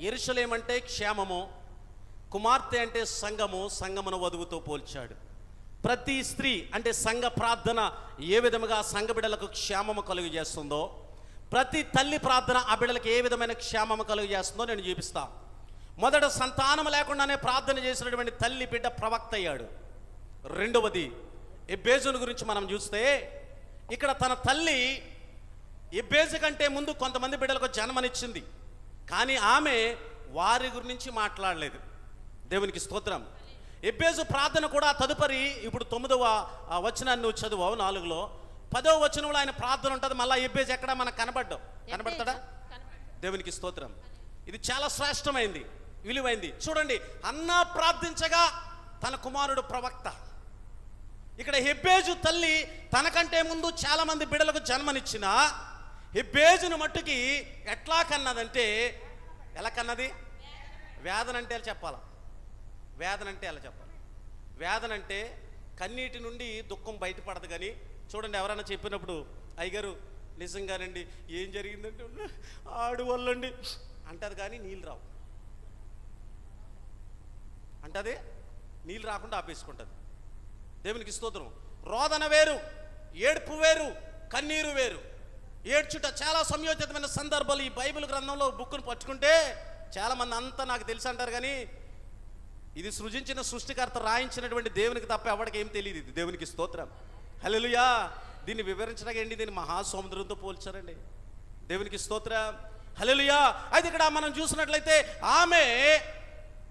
యెరూషలేము అంటే క్షేమము, కుమార్తె అంటే సంఘము, సంఘమును వధువుతో పోల్చాడు. ప్రతి స్త్రీ అంటే సంఘ ప్రార్థన ఏ విధముగా సంఘ బిడ్డలకు క్షేమము కలుగు చేస్తుందో, ప్రతి తల్లి ప్రార్థన ఆ బిడ్డలకు ఏ విధమైన క్షేమము కలుగు చేస్తుందో నేను చూపిస్తా. మొదట సంతానం లేకుండానే ప్రార్థన చేసినటువంటి తల్లి బిడ్డ ప్రవక్త అయ్యాడు. రెండవది ఎబ్బేజును గురించి మనం చూస్తే ఇక్కడ తన తల్లి ఎబ్బేజు కంటే ముందు కొంతమంది బిడ్డలకు జన్మనిచ్చింది, కానీ ఆమె వారి గురించి మాట్లాడలేదు. దేవునికి స్తోత్రం. ఎబ్బేజు ప్రార్థన కూడా తదుపరి ఇప్పుడు 9వ వచనాన్ని నువ్వు చదువు 4లో 10వ వచనంలో ఆయన ప్రార్థన ఉంటుంది. మళ్ళీ ఎబ్బేజు ఎక్కడ మనకు కనబడతాడా? దేవునికి స్తోత్రం. ఇది చాలా శ్రేష్టమైంది, విలువైంది. చూడండి, అన్నా ప్రార్థించగా తన కుమారుడు ప్రవక్త. ఇక్కడ ఎబ్బేజు తల్లి తనకంటే ముందు చాలా మంది బిడ్డలకు జన్మనిచ్చిన ఎబ్బేజును మట్టుకి ఎట్లా కన్నదంటే, ఎలా కన్నది? వేదన అంటే చెప్పాలా? వేదన అంటే ఎలా చెప్పాలి? వేదన అంటే కన్నీటి నుండి దుఃఖం బయటపడదు. కానీ చూడండి, ఎవరైనా చెప్పినప్పుడు అయ్యగారు నిజంగానండి ఏం జరిగిందంటే ఆడు వల్లండి అంటది, కానీ నీళ్ళు రావు అంటది, నీళ్ళు రాకుండా ఆపేసుకుంటుంది. దేవునికి స్తోత్రం. రోదన వేరు,
ఏడుపు వేరు, కన్నీరు వేరు. ఏడ్చుట చాలా సంయోజితమైన సందర్భాలు. ఈ బైబిల్ గ్రంథంలో బుక్ను పట్టుకుంటే చాలామంది అంతా నాకు తెలుసు అంటారు, కానీ ఇది సృజించిన సృష్టికర్త రాయించినటువంటి దేవునికి తప్ప ఎవరికి ఏం తెలియదు. ఇది దేవునికి స్తోత్రం. హల్లెలూయా. దీన్ని వివరించడానికి ఏంటి, దీన్ని మహాసముద్రంతో పోల్చారండి. దేవునికి స్తోత్రం. హల్లెలూయా. అయితే ఇక్కడ మనం చూసినట్లయితే ఆమె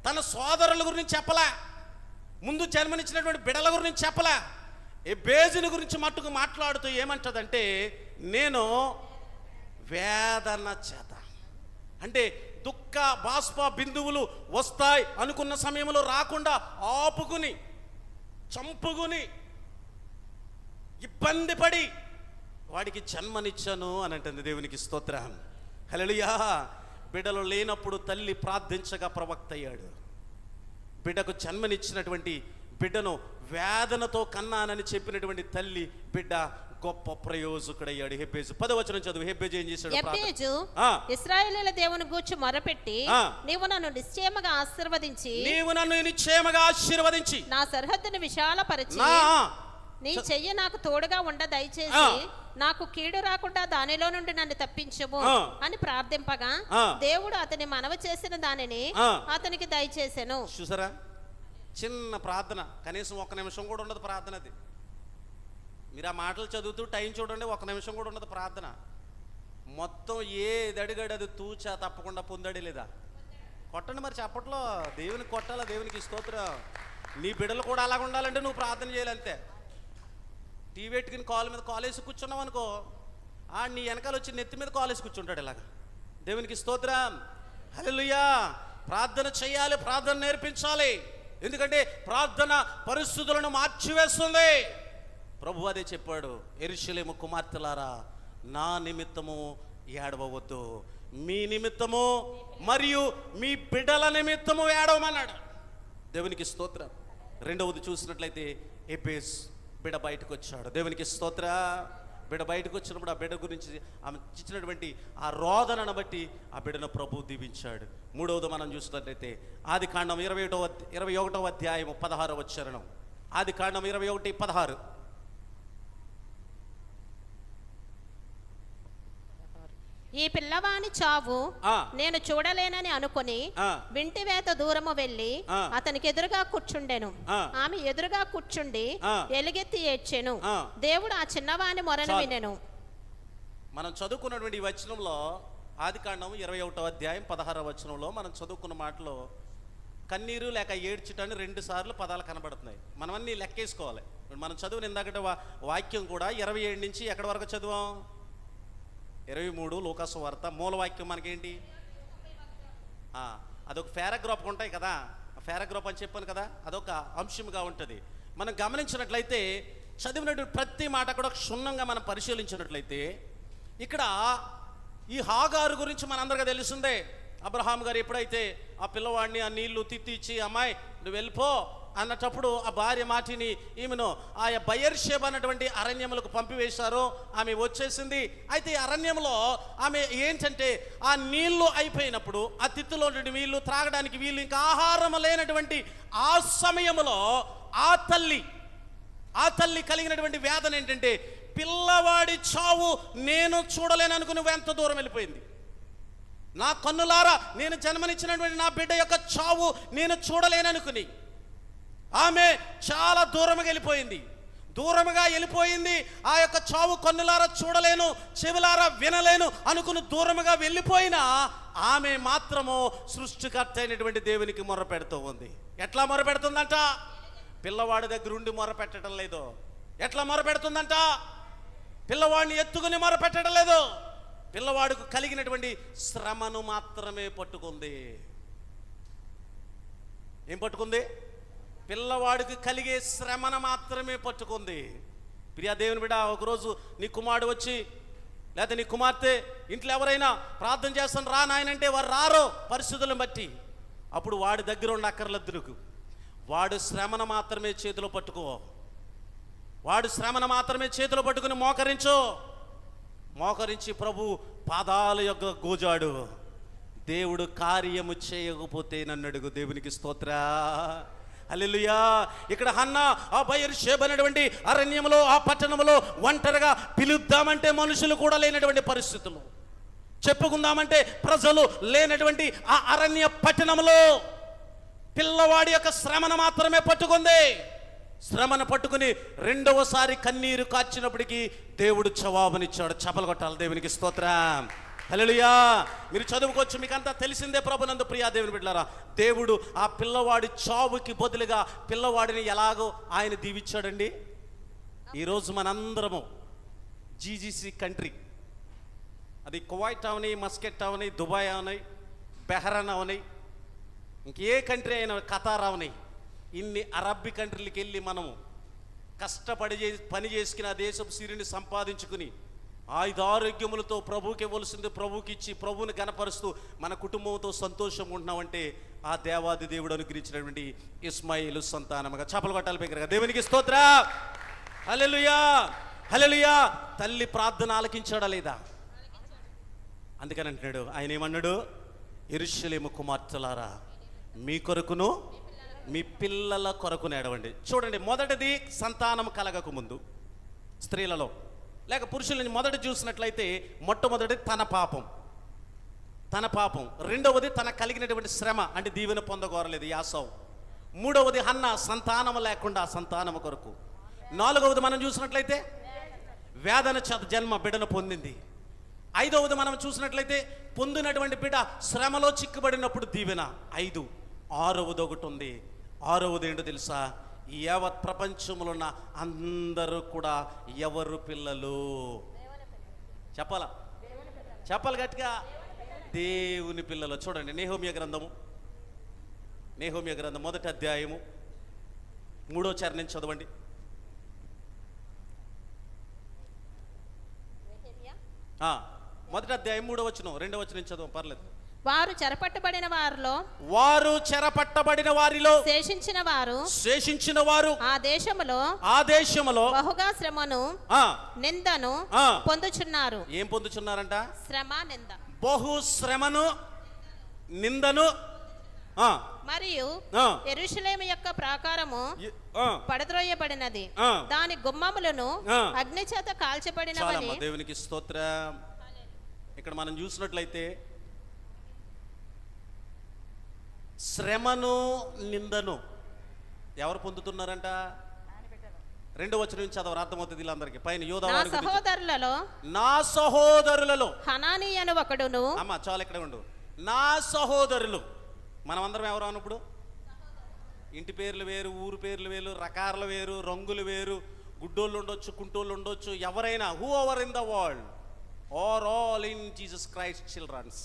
తన సోదరుల గురించి చెప్పలే, ముందు జన్మనిచ్చినటువంటి బిడల గురించి చెప్పలే, ఎబ్బేజుని గురించి మట్టుకు మాట్లాడుతూ ఏమంటదంటే, నేను వేదన చేత, అంటే దుఃఖ బాష్ప బిందువులు వస్తాయి అనుకున్న సమయంలో రాకుండా ఆపుకుని, చంపుకుని, ఇబ్బంది పడి వాడికి జన్మనిచ్చాను అని అంటుంది. దేవునికి స్తోత్రం. హల్లెలూయా. బిడ్డలు లేనప్పుడు తల్లి ప్రార్థించగా ప్రవక్త అయ్యాడు. బిడ్డకు జన్మనిచ్చినటువంటి బిడ్డను వేదనతో కన్నానని చెప్పినటువంటి తల్లి బిడ్డ గొప్ప ప్రయోజకుడయ్యాడు. హెబ్బేజు 10వ వచనం చదువు. హెబ్బేజు ఏం చేశాడు?
హెబ్బేజు ఇశ్రాయేలీయుల దేవుని గూర్చి మొరపెట్టి, నీవు నన్ను నిశ్చయముగా ఆశీర్వదించి నా సరిహద్దును విశాలపరిచి నీ చెయ్యి నాకు తోడుగా ఉండ దయచేసి నాకు కీడు రాకుండా దానిలో నుండి నన్ను తప్పించుము అని ప్రార్థింపగా దేవుడు అతని మనవి చేసిన దానిని అతనికి దయచేసెను.
చూసారా, చిన్న ప్రార్థన, కనీసం 1 నిమిషం కూడా ఉండదు ప్రార్థన. అది మీరు ఆ మాటలు చదువుతూ టైం చూడండి, 1 నిమిషం కూడా ఉండదు ప్రార్థన. మొత్తం ఏది అడిగాడు అది తూచా తప్పకుండా పొందాడు. లేదా కొట్టండి మరి చప్పట్లో. దేవునికి కొట్టాలా? దేవునికి స్తోత్రం. నీ బిడ్డలు కూడా అలాగ ఉండాలంటే నువ్వు ప్రార్థన చేయాలంతే. టీవీ పెట్టుకుని కాలు మీద కాలేసి కూర్చున్నావు అనుకో, నీ వెనకాల వచ్చి నెత్తి మీద కాలేసి కూర్చుంటాడు ఇలాగ. దేవునికి స్తోత్రం. హల్లెలూయా. ప్రార్థన చేయాలి, ప్రార్థన నేర్పించాలి. ఎందుకంటే ప్రార్థన పరిస్థితులను మార్చివేస్తుంది. ప్రభు అదే చెప్పాడు, యెరూషలేము కుమార్తెలారా నా నిమిత్తము ఏడవవద్దు, మీ నిమిత్తము మరియు మీ బిడ్డల నిమిత్తము ఏడవమన్నాడు. దేవునికి స్తోత్రం. రెండవది చూసినట్లయితే ఎబేస్ బిడ్డ బయటకు వచ్చాడు. దేవునికి స్తోత్ర. బిడ్డ బయటకు వచ్చినప్పుడు ఆ బిడ్డ గురించి ఆమె ఇచ్చినటువంటి ఆ రోదనను బట్టి ఆ బిడ్డను ప్రభు దీవించాడు. మూడవది మనం చూసినట్లయితే ఆదికాండం 21వ అధ్యాయం 16వ వచనం. ఆదికాండం 21:16.
ఈ పిల్లవాని చావు నేను చూడలేనని అనుకుని వింటివేత దూరము వెళ్ళి అతనికి ఎదురుగా కూర్చుండెను. ఆమె ఎదురుగా కూర్చుండి ఎలుగెత్తి ఏడ్చెను. దేవుడు ఆ చిన్నవాని మొరను వినెను.
మనం చదువుకున్నటువంటి ఈ వచనంలో ఆదికాండం 21వ అధ్యాయం 16వ వచనంలో మనం చదువుకున్న మాటలో కన్నీరు లేక ఏడ్చుటని 2 సార్లు పదాలు కనబడుతున్నాయి. మనం అన్ని లెక్కేసుకోవాలి. మనం చదువుని ఇందాకట వాక్యం కూడా 27 నుంచి ఎక్కడి వరకు చదివాం? 23 లూకాసు వార్త. మూలవాక్యం మనకేంటి? అదొక పారాగ్రాఫ్ ఉంటాయి కదా, పారాగ్రాఫ్ అని చెప్పాను కదా, అదొక అంశంగా ఉంటుంది. మనం గమనించినట్లయితే చదివినటువంటి ప్రతి మాట కూడా క్షుణ్ణంగా మనం పరిశీలించినట్లయితే ఇక్కడ ఈ హాగారు గురించి మనందరికీ తెలిసిందే. అబ్రహాం గారు ఎప్పుడైతే ఆ పిల్లవాడిని ఆ నీళ్లు తిత్తిచ్చి, అమ్మాయి నువ్వు వెళ్ళిపో అన్నటప్పుడు ఆ భార్య మాటిని ఈమెను ఆ బయర్షెబ అన్నటువంటి అరణ్యములకు పంపివేశారు. ఆమె వచ్చేసింది. అయితే ఈ అరణ్యంలో ఆమె ఏంటంటే ఆ నీళ్లు అయిపోయినప్పుడు ఆ తిత్తులో నీళ్లు త్రాగడానికి వీళ్ళు ఇంకా ఆహారం లేనటువంటి ఆ సమయంలో ఆ తల్లి కలిగినటువంటి వేదన ఏంటంటే పిల్లవాడి చావు నేను చూడలేను అనుకుని ఎంత దూరం వెళ్ళిపోయింది. నా కన్నులారా నేను జన్మనిచ్చినటువంటి నా బిడ్డ యొక్క చావు నేను చూడలేననుకుని ఆమె చాలా దూరంగా వెళ్ళిపోయింది. ఆ యొక్క చావు కన్నులారా చూడలేను, చెవులారా వినలేను అనుకుని దూరముగా వెళ్ళిపోయినా ఆమె మాత్రము సృష్టికర్త అయినటువంటి దేవునికి మొరపెడుతూ ఉంది. ఎట్లా మొరపెడుతుందంట? పిల్లవాడి దగ్గర ఉండి మొరపెట్టడం లేదు. ఎట్లా మొరపెడుతుందంట? పిల్లవాడిని ఎత్తుకుని మొరపెట్టడం లేదు. పిల్లవాడికి కలిగినటువంటి శ్రమను మాత్రమే పట్టుకుంది. ఏం పట్టుకుంది? పిల్లవాడికి కలిగే శ్రమను మాత్రమే పట్టుకుంది. ప్రియా దేవుని బిడ్డ, ఒకరోజు నీ కుమారుడు వచ్చి లేకపోతే నీ కుమార్తె ఇంట్లో ఎవరైనా ప్రార్థన చేస్తాను రా నాయనంటే వారు రారో పరిస్థితులను బట్టి, అప్పుడు వాడి దగ్గర ఉన్న అక్కర్లద్దుకు వాడు శ్రమను మాత్రమే చేతిలో పట్టుకో. వాడు శ్రమను మాత్రమే చేతిలో పట్టుకుని మోకరించి ప్రభు పాదాల యొక్క గోజాడు. దేవుడు కార్యము చేయకపోతే నన్ను అడుగు. దేవునికి స్తోత్ర. హల్లెలూయా. ఇక్కడ హన్నా ఆ బయర్షేబ అనేటువంటి అరణ్యంలో ఆ పట్టణంలో ఒంటరిగా పిలుద్దామంటే మనుషులు కూడా లేనటువంటి పరిస్థితులు, చెప్పుకుందామంటే ప్రజలు లేనటువంటి ఆ అరణ్య పట్టణంలో పిల్లవాడి యొక్క శ్రమను మాత్రమే పట్టుకుంది. శ్రమను పట్టుకుని రెండవసారి కన్నీరు కార్చినప్పటికీ దేవుడు జవాబునిచ్చాడు. చపలు కొట్టాలి దేవునికి స్తోత్రం. హల్లెలూయా. మీరు చదువుకోవచ్చు, మీకు అంతా తెలిసిందే ప్రభునందు ప్రియా దేవుని బిడ్డలారా. దేవుడు ఆ పిల్లవాడి చావుకి బదులుగా పిల్లవాడిని ఎలాగో ఆయన దీవించాడండి. ఈరోజు మనందరము జీజీసీ కంట్రీ, అది కువైట్ అవని, మస్కెట్ అవని, దుబాయ్ అవని, బెహ్రన్ అవని, ఇంకే కంట్రీ అయినా, ఖతార్ అవని, ఇన్ని అరబ్బీ కంట్రీలకు వెళ్ళి మనము కష్టపడి పని చేసుకుని ఆ దేశపు సిరిని సంపాదించుకుని ఆయుధారోగ్యములతో ప్రభువుకి ఇవ్వవలసింది ప్రభువుకి ఇచ్చి ప్రభువుని గణపరుస్తూ మన కుటుంబంతో సంతోషంగా ఉంటున్నామంటే ఆ దేవాది దేవుడు అనుగ్రహించినటువంటి ఇస్మాయిలు సంతానముగా. చపలు కొట్టాలి బిగ్గరగా దేవునికి స్తోత్రం. హల్లెలూయా, హల్లెలూయా. తల్లి ప్రార్థన ఆలకించాడా లేదా? అందుకని అంటున్నాడు, ఆయన ఏమన్నాడు, యెరూషలేము కుమార్తెలారా మీ కొరకును మీ పిల్లల కొరకును ఏడవండి. చూడండి, మొదటిది సంతానం కలగక ముందు స్త్రీలలో లేక పురుషులని మొదట చూసినట్లయితే మొట్టమొదటి తన పాపం, రెండవది తన కలిగినటువంటి శ్రమ అంటే దీవెన పొందగోరలేదు యాసవ్, మూడవది హన్నా సంతానం లేకుండా సంతానము కొరకు, నాలుగవది మనం చూసినట్లయితే వేదన చేత జన్మ బిడ్డను పొందింది, ఐదవది మనం చూసినట్లయితే పొందినటువంటి బిడ్డ శ్రమలో చిక్కుబడినప్పుడు దీవెన 5, ఆరవది ఒకటి ఉంది. ఆరవది ఏంటో తెలుసా? ఈ యావత్ ప్రపంచంలో ఉన్న అందరూ కూడా ఎవరు పిల్లలు? చెప్పాలి గట్టిగా, దేవుని పిల్లలు. చూడండి, నెహెమ్యా గ్రంథం మొదటి అధ్యాయము 3వ చరణం నుంచి చదవండి. మొదటి అధ్యాయం 3వ వచనం, 2వ వచనం చదవం పర్లేదు.
వారు చెరపట్టబడిన వారిలో శేషించిన వారు ఆ దేశములో బహుగా శ్రమను నిందను పొందుచున్నారు.
ఏం పొందుచున్నారంట?
శ్రమ, నింద.
బహు శ్రమను, నిందను.
మరియు యెరూషలేము యొక్క ప్రాకారము పడద్రోయబడినది, దాని గుమ్మములను అగ్ని చేత కాల్చబడినవని.
దేవునికి స్తోత్రం. ఇక్కడ మనం చూసినట్లయితే శ్రమను, నిందను ఎవరు పొందుతున్నారంట? 2వ వచనం నుంచి చదవరు, అర్థమవుతుంది వీళ్ళందరికీ. పైన నా సహోదరులలో
హనానీ అను ఒకడును.
అమ్మా చాలా ఇక్కడ ఉండు. నా సహోదరులు, మనమందరం ఎవరు అన్నప్పుడు? ఇంటి పేర్లు వేరు, ఊరు పేర్లు వేరు, రకాలు వేరు, రంగులు వేరు, గుడ్డోళ్ళు ఉండొచ్చు, కుంటోళ్ళు ఉండొచ్చు, ఎవరైనా, whoever in the world are all in Jesus Christ childrens.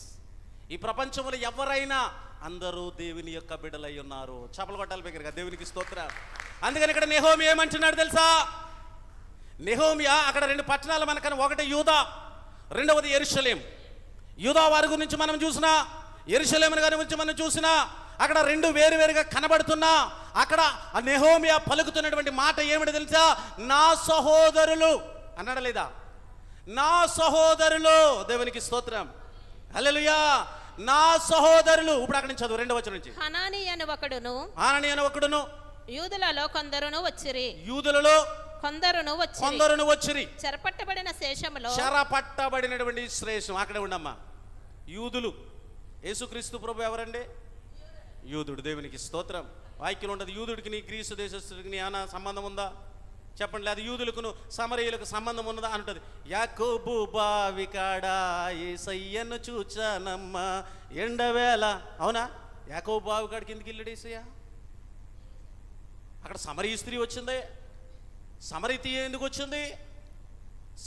ఈ ప్రపంచంలో ఎవరైనా అందరూ దేవుని యొక్క బిడ్డలై ఉన్నారు. చపలు కొట్టాలి బిగ్గరగా దేవునికి స్తోత్రం. అందుకని ఇక్కడ నెహెమ్యా ఏమంటున్నాడు తెలుసా? నెహెమ్యా అక్కడ 2 పట్టణాలు మనకని, ఒకటి యూదా, రెండవది యెరూషలేం. యూదా వారి గురించి మనం చూసినా, యెరూషలేం గురించి మనం చూసినా, అక్కడ 2 వేరువేరుగా కనబడుతున్నా అక్కడ నెహెమ్యా పలుకుతున్నటువంటి మాట ఏమిటో తెలుసా? నా సహోదరులు అన్నాడా లేదా? నా సహోదరులు. దేవునికి స్తోత్రం. హల్లెలూయా. నా సహోదరులు. ఇప్పుడు అక్కడి నుంచి చదువు 2వ వచనం నుంచి.
హనానీ అను ఒకడును యూదులలో కొందరును వచ్చిరి. చెరపట్టబడినటువంటి
శ్రేషం. అక్కడే ఉండమ్మా. యూదులు. యేసుక్రీస్తు ప్రభు ఎవరండి? యూదుడు. దేవునికి స్తోత్రం. వాక్యం ఉండదు. యూదుడికి గ్రీసు దేశస్తుడికి ఏమైనా సంబంధం ఉందా చెప్పండి? లేదు యూదులకును సమరయులకు సంబంధం ఉన్నదా అంటది. యాకోబు బావి కాడ యేసయ్యను చూచానమ్మ ఎండవేళ. అవునా? యాకోబు బావి కాడికి ఎందుకు వెళ్ళాడు యేసయ్య? అక్కడ సమరయ స్త్రీ వచ్చింది. సమరతి ఎందుకు వచ్చింది?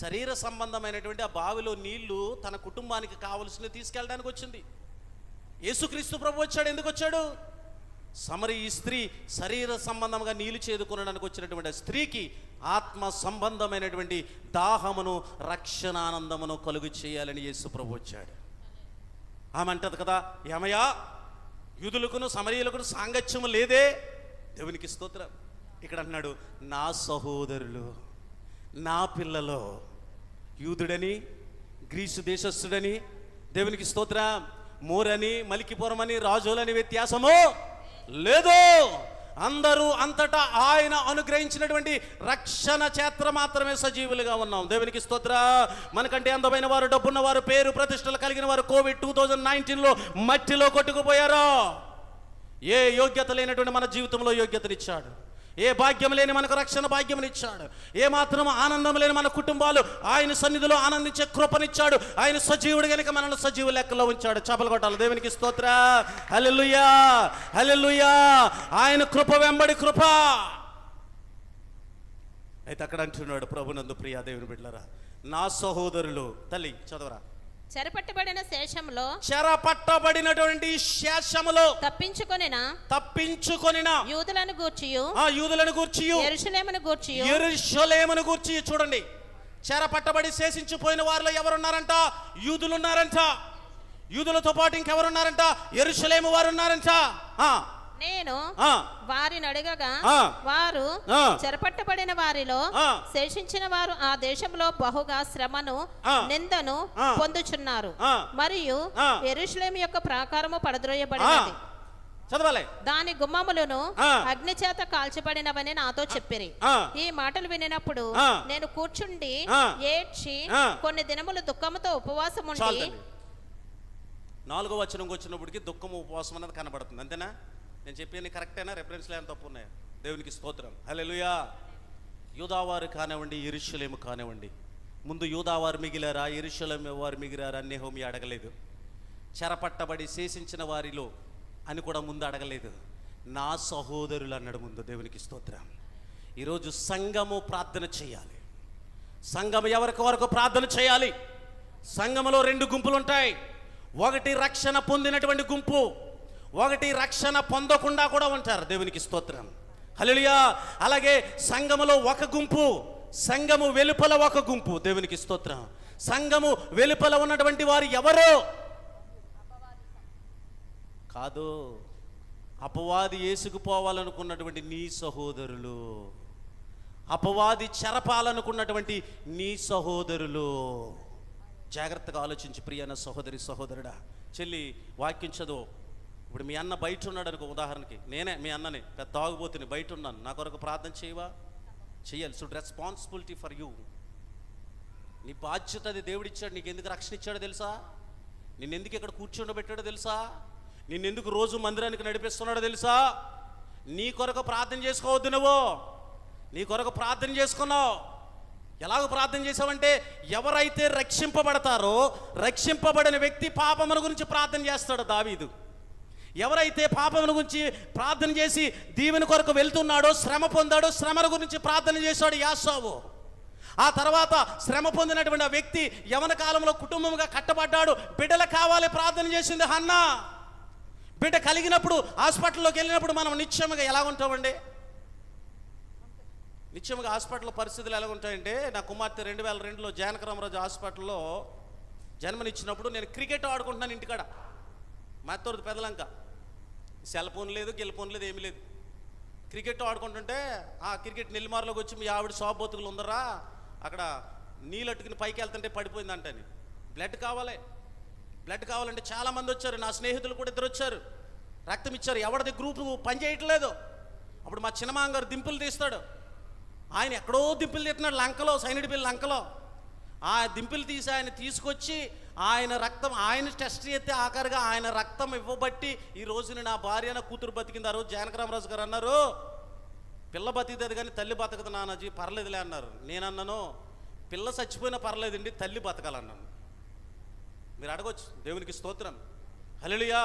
శరీర సంబంధమైనటువంటి ఆ బావిలో నీళ్లు తన కుటుంబానికి కావలసినవి తీసుకెళ్ళడానికి వచ్చింది. యేసుక్రీస్తు ప్రభు వచ్చాడు. ఎందుకు వచ్చాడు? సమరయ స్త్రీ శరీర సంబంధంగా నీళ్లు చేదుకొనడానికి వచ్చినటువంటి స్త్రీకి ఆత్మ సంబంధమైనటువంటి దాహమును, రక్షణానందమును కలుగు చేయాలని యేసు ప్రభు వచ్చాడు. ఆమె అంటది కదా, ఏమయ్యా యూదులకును సమరయులకును సాంగత్యము లేదే? దేవునికి స్తోత్రం. ఇక్కడ అన్నాడు, నా సహోదరులు, నా పిల్లలు, యూదుడని గ్రీసు దేశస్థుడని, దేవునికి స్తోత్రం, మోరని మలికిపురమని రాజులని వ్యత్యాసము లేదు. అందరూ అంతటా ఆయన అనుగ్రహించినటువంటి రక్షణ చేత మాత్రమే సజీవులుగా ఉన్నాం. దేవునికి స్తోత్ర. మనకంటే అందమైన వారు, డబ్బున్న వారు, పేరు ప్రతిష్టలు కలిగిన వారు కోవిడ్ 2019లో మట్టిలో కొట్టుకుపోయారో. ఏ యోగ్యత లేనటువంటి మన జీవితంలో యోగ్యతనిచ్చాడు. ఏ భాగ్యం లేని మనకు రక్షణ భాగ్యమునిచ్చాడు. ఏ మాత్రం ఆనందం లేని మన కుటుంబాలు ఆయన సన్నిధిలో ఆనందించే కృపనిచ్చాడు. ఆయన సజీవుడు కనుక మనల్ని సజీవు లెక్కలో ఉంచాడు. చపలు కొట్టాలి. దేవునికి స్తోత్ర. హల్లెలూయా, హల్లెలూయా. ఆయన కృప వెంబడి కృప. అయితే అక్కడ అంటున్నాడు, ప్రభునందు ప్రియా దేవుని బిడ్డలారా, నా సహోదరులు. తల్లి చదవరా.
చెరపట్టబడిన శేషములో,
చెరపట్టబడినటువంటి శేషములో తప్పించుకొనిన
యూదులను గూర్చియు,
యూదులను గూర్చియు, యెరూషలేమును గూర్చి. చూడండి, చెరపట్టబడి శేషించిపోయిన వారిలో ఎవరున్నారంట? యూదులు ఉన్నారంట. యూదులతో పాటు ఇంకెవరున్నారంట? యెరూషలేము వారు ఉన్నారంట.
నేను వారిని అడగగా వారు చెరపట్టబడిన వారిలో శేషించిన వారు ఆ దేశంలో బహుగా శ్రమను, నిందను పొందుచున్నారు. మరియు యెరూషలేము యొక్క ప్రాకారము పడద్రోయబడినది, దాని గుమ్మములను అగ్ని చేత కాల్చబడినవని నాతో చెప్పిరి. ఈ మాటలు వినినప్పుడు నేను కూర్చుండి ఏడ్చి కొన్ని దినములు దుఃఖముతో ఉపవాసం ఉండి.
4వ వచనంకి వచ్చినప్పటికి దుఃఖము, ఉపవాసం అన్నది కనబడుతుంది. అంతేనా? నేను చెప్పేది కరెక్టేనా? రెఫరెన్స్లో ఏమైనా తప్పు ఉన్నాయా? దేవునికి స్తోత్రం. హల్లెలూయా. యూదావారు కానివ్వండి, యెరూషలేము కానివ్వండి, ముందు యూదావారు మిగిలారా, యెరూషలేము వారు మిగిలారా అని నెహెమ్యా అడగలేదు. చెరపట్టబడి శేషించిన వారిలో అని కూడా ముందు అడగలేదు. నా సహోదరులు అన్నాడు ముందు. దేవునికి స్తోత్రం. ఈరోజు సంఘము ప్రార్థన చేయాలి. సంఘం ఎవరికి వరకు ప్రార్థన చేయాలి? సంఘములో 2 గుంపులు ఉంటాయి. ఒకటి రక్షణ పొందినటువంటి గుంపు, ఒకటి రక్షణ పొందకుండా కూడా ఉంటారు. దేవునికి స్తోత్రం. హల్లెలూయా. అలాగే సంఘములో ఒక గుంపు, సంఘము వెలుపల ఒక గుంపు. దేవునికి స్తోత్రం. సంఘము వెలుపల ఉన్నటువంటి వారు ఎవరో కాదు, అపవాది యేసుకుపోవాలనుకున్నటువంటి నీ సహోదరులు, అపవాది చెరపాలనుకున్నటువంటి నీ సహోదరులు. జాగ్రత్తగా ఆలోచించి ప్రియన సహోదరి, సహోదరుడా, చెల్లి, వాక్యం చదువు. ఇప్పుడు మీ అన్న బయట ఉన్నాడు అనుకో, ఉదాహరణకి నేనే మీ అన్నని, పెద్ద తాగుబోతుని, బయట ఉన్నాను, నా కొరకు ప్రార్థన చేయవా? చెయ్యాలి. So responsibility for you. నీ బాధ్యత అది. దేవుడిచ్చాడు. నీకు ఎందుకు రక్షణ ఇచ్చాడో తెలుసా? నిన్నెందుకు ఇక్కడ కూర్చుండబెట్టాడో తెలుసా? నిన్నెందుకు రోజు మందిరానికి నడిపిస్తున్నాడో తెలుసా? నీ కొరకు ప్రార్థన చేసుకోవద్దు. నువ్వు నీ కొరకు ప్రార్థన చేసుకున్నావు. ఎలాగో ప్రార్థన చేసావంటే, ఎవరైతే రక్షింపబడతారో, రక్షింపబడిన వ్యక్తి పాపముల గురించి ప్రార్థన చేస్తాడు దావీదు. ఎవరైతే పాపముల గురించి ప్రార్థన చేసి దీవెన కొరకు వెళ్తున్నాడో, శ్రమ పొందాడో, శ్రమల గురించి ప్రార్థన చేశాడు యాషోబు. ఆ తర్వాత శ్రమ పొందినటువంటి ఆ వ్యక్తి యవన కాలంలో కుటుంబంగా కట్టబడ్డాడు. బిడ్డలు కావాలి ప్రార్థన చేసింది హన్నా. బిడ్డ కలిగినప్పుడు హాస్పిటల్లోకి వెళ్ళినప్పుడు మనం నిత్యముగా ఎలా ఉంటామండి? నిత్యముగా హాస్పిటల్ పరిస్థితులు ఎలా ఉంటాయంటే, నా కుమార్తె 2002లో జానకరామరాజు హాస్పిటల్లో జన్మనిచ్చినప్పుడు నేను క్రికెట్ ఆడుకుంటున్నాను ఇంటికాడ. మా తోడు పెదలంక సెల్ ఫోన్ లేదు, గిల్ ఫోన్ లేదు, ఏమీ లేదు. క్రికెట్ ఆడుకుంటుంటే ఆ క్రికెట్ నెల్లిమారులోకి వచ్చి మీ ఆవిడ షాప్ బతుకులు ఉందరా, అక్కడ నీళ్ళట్టుకుని పైకి వెళ్తుంటే పడిపోయిందంటని. బ్లడ్ కావాలి, బ్లడ్ కావాలంటే చాలామంది వచ్చారు. నా స్నేహితులు కూడా 2 వచ్చారు, రక్తం ఇచ్చారు. ఎవరిది గ్రూపు పని చేయట్లేదు. అప్పుడు మా చిన్నమామ గారు దింపులు తీస్తాడు. ఆయన ఎక్కడో దింపులు తీస్తున్నాడు, లంకలో, సైనిడిపల్లి లంకలో. ఆ దింపులు తీసి ఆయన తీసుకొచ్చి ఆయన రక్తం, ఆయన టెస్ట్ చేస్తే ఆఖరిగా ఆయన రక్తం ఇవ్వబట్టి ఈ రోజున నా భార్య, నా కూతురు బతికింది. ఆ రోజు జానకరామరాజు గారు అన్నారు, పిల్ల బతికితుంది కానీ తల్లి బతకదు నాన్నజీ, పర్లేదులే అన్నారు. నేనన్నాను, పిల్ల చచ్చిపోయినా పర్లేదండి, తల్లి బతకాలన్నాను. మీరు అడగొచ్చు. దేవునికి స్తోత్రం. హల్లెలూయా.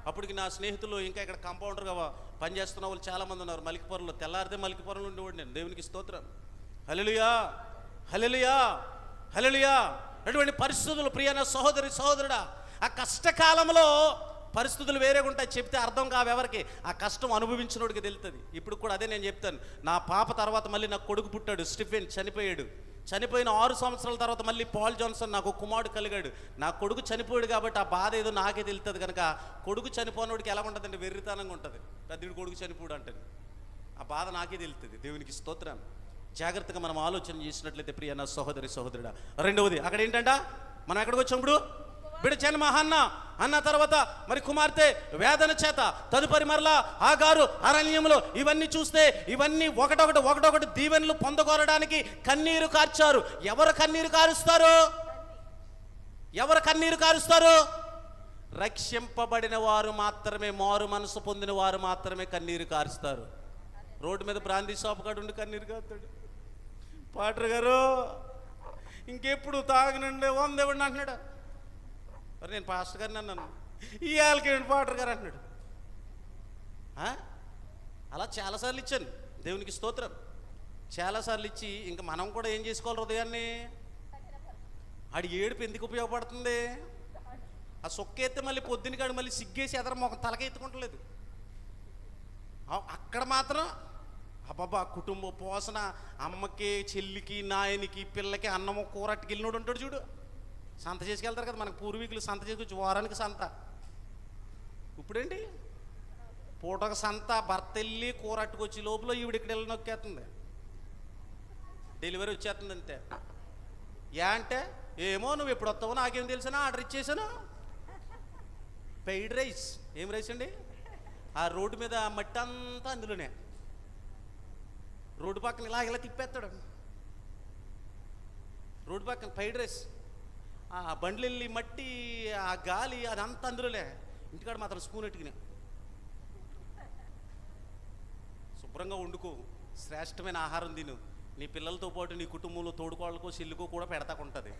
అప్పటికి నా స్నేహితులు ఇంకా ఇక్కడ కాంపౌండర్గా పనిచేస్తున్న వాళ్ళు చాలామంది ఉన్నారు. మలికిపురంలో తెల్లారితే మలికిపురంలో ఉండేవాడు నేను. దేవునికి స్తోత్రం. హల్లెలూయా, హల్లెలూయా, హల్లెలూయా. అటువంటి పరిస్థితులు ప్రియన సహోదరి, సహోదరుడా, ఆ కష్టకాలంలో పరిస్థితులు వేరేగా ఉంటాయి. చెప్తే అర్థం కావు ఎవరికి. ఆ కష్టం అనుభవించినోడికి తెలుస్తుంది. ఇప్పుడు కూడా అదే నేను చెప్తాను. నా పాప తర్వాత మళ్ళీ నాకు కొడుకు పుట్టాడు, స్టీఫెన్. చనిపోయాడు. చనిపోయిన 6 సంవత్సరాల తర్వాత మళ్ళీ పాల్ జాన్సన్ నాకు కుమారుడు కలిగాడు. నా కొడుకు చనిపోయాడు కాబట్టి ఆ బాధ ఏదో నాకే తెలుస్తుంది. కనుక కొడుకు చనిపోయినోడికి ఎలా ఉంటుందంటే వెర్రితనంగా ఉంటుంది. పెద్దడి కొడుకు చనిపోయాడు అంటే ఆ బాధ నాకే తెలుస్తుంది. దేవునికి స్తోత్రం. జాగ్రత్తగా మనం ఆలోచన చేసినట్లయితే ప్రియ నా సహోదరి, సహోదరుడా. రెండవది అక్కడ ఏంటంట, మనం ఎక్కడికి వచ్చినప్పుడు బిడ్డ జన్మ హన్న, అన్న తర్వాత మరి కుమార్తె వేదన చేత, తదుపరి మరలా ఆగారు అరణ్యంలో. ఇవన్నీ చూస్తే ఇవన్నీ ఒకటొకటి దీవెనలు పొందగోరడానికి కన్నీరు కార్చారు. ఎవరు కన్నీరు కారుస్తారు? ఎవరు కన్నీరు కారుస్తారు? రక్షింపబడిన వారు మాత్రమే, మారు మనసు పొందిన వారు మాత్రమే కన్నీరు కారుస్తారు. రోడ్డు మీద బ్రాందీ షాప్ కాడు ఉండి కన్నీరు కారుతాడు. పాటర్ గారు ఇంకెప్పుడు తాగనండి 100 ఇవ్వండి అంటున్నాడు. మరి నేను పాస్టర్ గారిని అన్నాను, ఈ ఆళ్ళకేంటి పాటర్ గారు అంటున్నాడు. అలా చాలాసార్లు ఇచ్చాను, దేవునికి స్తోత్రం. చాలాసార్లు ఇచ్చి ఇంకా మనం కూడా ఏం చేసుకోవాలి? హృదయాన్ని ఆడి ఏడుపు ఎందుకు ఉపయోగపడుతుంది? ఆ సొక్కెత్తే మళ్ళీ పొద్దున్న కాడు మళ్ళీ సిగ్గేసి ఎదర మొక్క తలకెత్తుకుంటలేదు. అక్కడ మాత్రం అబ్బాబా కుటుంబ పోషణ, అమ్మకి, చెల్లికి, నాయనికి, పిల్లకి అన్నము కూరట్టుకి వెళ్ళినోడు ఉంటాడు చూడు. సంత చేసుకెళ్తారు కదా మనకు పూర్వీకులు, సంత చేసుకొచ్చి వారానికి సంత. ఇప్పుడేంటి పూటకు సంత, భర్త వెళ్ళి కూరట్టుకొచ్చి లోపల ఈవిడ ఇక్కడ వెళ్ళి నొక్కేస్తుంది, డెలివరీ వచ్చేస్తుంది అంతే. అంటే ఏమో నువ్వు ఎప్పుడు వస్తావో నాకేం తెలిసినా ఆర్డర్ ఇచ్చేసాను. ఫ్రైడ్ రైస్, ఏం రైస్ అండి? ఆ రోడ్డు మీద మట్టి అంతా అందులోనే, రోడ్డు పక్కన ఇలా తిప్పేస్తాడు. రోడ్డు పక్కన ఫ్రైడ్ రైస్, ఆ బండ్లు వెళ్ళి మట్టి, ఆ గాలి అదంతా అందులోనే. ఇంటికాడ మాత్రం స్పూన్ ఎట్టుకునే శుభ్రంగా వండుకో, శ్రేష్టమైన ఆహారం తిను. నీ పిల్లలతో పాటు నీ కుటుంబంలో తోడుకోళ్ళకో చెల్లుకో కూడా పెడతాకుంటుంది.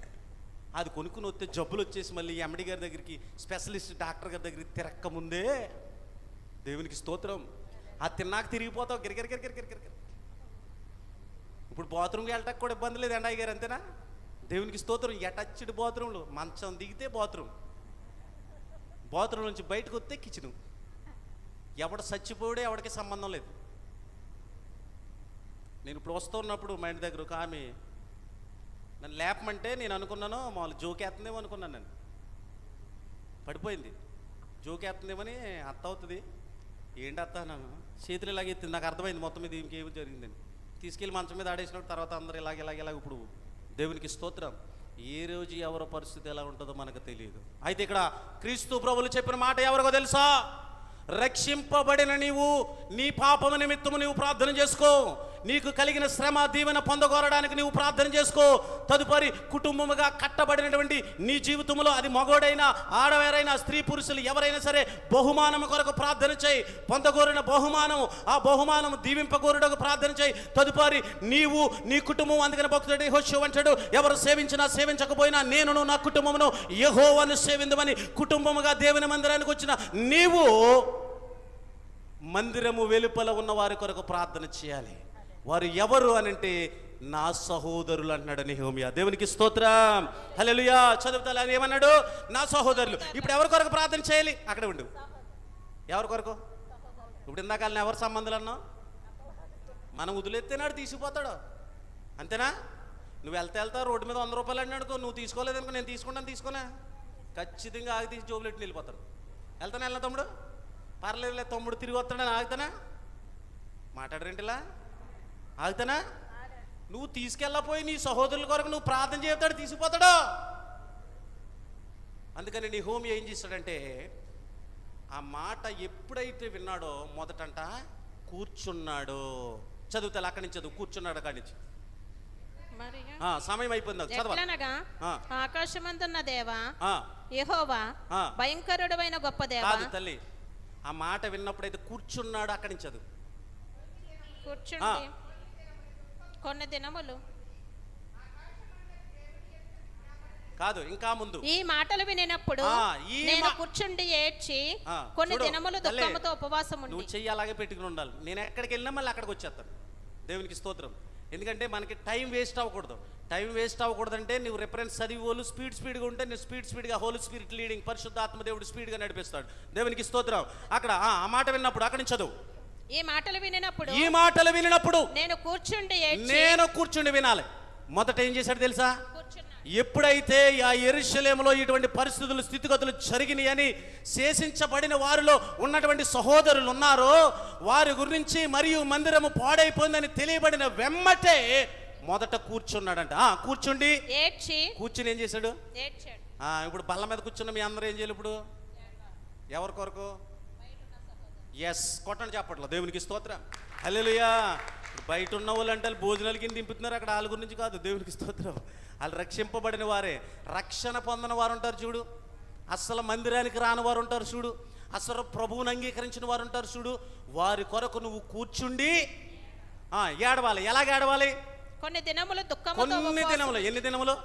అది కొనుక్కుని వస్తే జబ్బులు వచ్చేసి మళ్ళీ ఎండి గారి దగ్గరికి, స్పెషలిస్ట్ డాక్టర్ గారి దగ్గరికి తిరక్క ముందే, దేవునికి స్తోత్రం, అది తిన్నాక తిరిగిపోతావు గిరిగిరిగిరిగిరిగిరి. ఇప్పుడు బాత్రూమ్కి వెళ్ళటానికి కూడా ఇబ్బంది లేదు ఎండాయి గారు, అంతేనా? దేవునికి స్తోత్రం. ఎటచ్చుడు బాత్రూంలు, మంచం దిగితే బాత్రూమ్, బాత్రూమ్ నుంచి బయటకు వస్తే కిచెను. ఎవడు చచ్చిపోయాడే ఎవడికి సంబంధం లేదు. నేను ఇప్పుడు వస్తున్నప్పుడు మా ఇంటి దగ్గర ఒక ఆమె నన్ను లేపమంటే నేను అనుకున్నాను మామూలు జోకేస్తుందేమో అనుకున్నాను. నేను పడిపోయింది, జోకేస్తుందేమని అత్త అవుతుంది. ఏంటి అత్త అన్నాను, చేతులు ఇలాగ ఎత్తింది. నాకు అర్థమైంది మొత్తం ఇది ఇంకేమి జరిగిందని. తీసుకెళ్ళి మంచం మీద ఆడేసినప్పుడు తర్వాత అందరూ ఇలాగ ఇప్పుడు దేవునికి స్తోత్రం. ఏ రోజు ఎవరి పరిస్థితి ఎలా ఉంటుందో మనకు తెలియదు. అయితే ఇక్కడ క్రీస్తు ప్రభువులు చెప్పిన మాట ఎవరికో తెలుసా? రక్షింపబడిన నీవు నీ పాపము నిమిత్తము నీవు ప్రార్థన చేసుకో. నీకు కలిగిన శ్రమ దీవెన పొందగోరడానికి నీవు ప్రార్థన చేసుకో. తదుపరి కుటుంబముగా కట్టబడినటువంటి నీ జీవితంలో, అది మగోడైనా ఆడవారైనా స్త్రీ పురుషులు ఎవరైనా సరే, బహుమానం కొరకు ప్రార్థన చేయి. పొందగోరిన బహుమానము, ఆ బహుమానము దీవింపగోరుటకు ప్రార్థన చేయి. తదుపరి నీవు నీ కుటుంబం, అందుకని భక్తుడు యెహోషువ అంటాడు, ఎవరు సేవించినా సేవించకపోయినా నేనును నా కుటుంబమును యెహోవాను సేవిందుమని. కుటుంబముగా దేవుని మందిరానికి వచ్చిన నీవు మందిరము వెలుపల ఉన్న వారి కొరకు ప్రార్థన చేయాలి. వారు ఎవరు అనంటే నా సహోదరులు అంటున్నాడు నెహెమ్యా. దేవునికి స్తోత్రం, హల్లెలూయా. చదువుతా ఏమన్నాడు? నా సహోదరులు. ఇప్పుడు ఎవరి కొరకు ప్రార్థన చేయాలి? అక్కడ ఉండు. ఎవరి కొరకు? ఇప్పుడు ఇందాక ఎవరు సంబంధాలు అన్నావు? మనం వదిలేస్తేనాడు తీసుకుపోతాడు, అంతేనా? నువ్వు వెళ్తా రోడ్డు మీద 100 రూపాయలు అన్నాడుకో, నువ్వు తీసుకోలేదనుకో, నేను తీసుకోనా ఖచ్చితంగా ఆగి తీసి జోబులెట్టి వెళ్ళిపోతాను. వెళ్ళినా తమ్ముడు, పర్లేదు తమ్ముడు తిరిగి వస్తాడని ఆగుతానా? మాట్లాడరేంటిలా? ఆగుతానా? నువ్వు తీసుకెళ్ళపోయి నీ సహోదరుల కొరకు నువ్వు ప్రార్థన చేస్తాడు, తీసుకుపోతాడు. అందుకని నెహెమ్యా ఏం చేస్తాడంటే, ఆ మాట ఎప్పుడైతే విన్నాడో మొదటంట కూర్చున్నాడు. చదువుతా అక్కడి నుంచి చదువు. కూర్చున్నాడు అక్కడి నుంచి. సమయం అయిపోయింది.
ఆకాశమందున్న దేవా యెహోవా, భయంకరుడైన గొప్ప దేవా.
కాదు తల్లి, ఆ మాట విన్నప్పుడైతే కూర్చున్నాడు. అక్కడి నుంచి చదువు.
కూర్చుండి కొన్ని దినములు
కాదు, ఇంకా ముందు
ఈ మాటలు వినినప్పుడు నేను కూర్చుండి ఏడ్చి కొన్ని దినములు దుఃఖముతో ఉపవాసం ఉండి.
నువ్వు చెయ్యి అలాగే పెట్టుకుని ఉండాలి. నేను ఎక్కడికి వెళ్ళినా మళ్ళీ అక్కడికి వచ్చేస్తాను. దేవునికి స్తోత్రం. ఎందుకంటే మనకి టైం వేస్ట్ అవ్వకూడదు. టైం వేస్ట్ అవ్వకూడదంటే నువ్వు రిఫరెన్స్ చదివి స్పీడ్గా ఉంటే నువ్వు స్పీడ్గా హోలీ స్పిరిట్ లీడింగ్, పరిశుద్ధాత్మ దేవుడు స్పీడ్గా నడిపిస్తాడు. దేవునికి స్తోత్రం. అక్కడ ఆ మాట విన్నప్పుడు అక్కడి నుంచి చదువు.
ఈ మాటలు
వినినప్పుడు
నేను
కూర్చుండి వినాలి. మొదట ఏం చేశాడు తెలుసా? ఎప్పుడైతే ఆ యెరూషలేములో ఇటువంటి పరిస్థితులు, స్థితిగతులు జరిగినాయని శేషించబడిన వారిలో ఉన్నటువంటి సహోదరులు ఉన్నారో వారి గురించి, మరియు మందిరము పాడైపోయిందని తెలియబడిన వెమ్మటే మొదట కూర్చున్నాడంట. కూర్చుని ఏం చేశాడు? ఇప్పుడు బల్ల మీద కూర్చున్న మీ అందరూ ఏం చేయాలి ఇప్పుడు? ఎవరి కొరకు? ఎస్, కొట్టండి చెప్పట్లేదు. దేవునికి స్తోత్రం, హల్లెలూయా. బయట ఉన్న వాళ్ళు అంటే వాళ్ళు భోజనాల కింద దింపుతున్నారు, అక్కడ వాళ్ళ గురించి కాదు. దేవునికి స్తోత్రం. వాళ్ళు రక్షింపబడిన వారే, రక్షణ పొందిన వారు ఉంటారు చూడు, అసలు మందిరానికి రాని వారు ఉంటారు చూడు, అసలు ప్రభువుని అంగీకరించిన వారు ఉంటారు చూడు, వారి కొరకు నువ్వు కూర్చుండి ఏడవాలి. ఎలాగ ఏడవాలి?
కొన్ని దినములు దుఃఖముతో.
కొన్ని దినములు. ఎన్ని దినములు?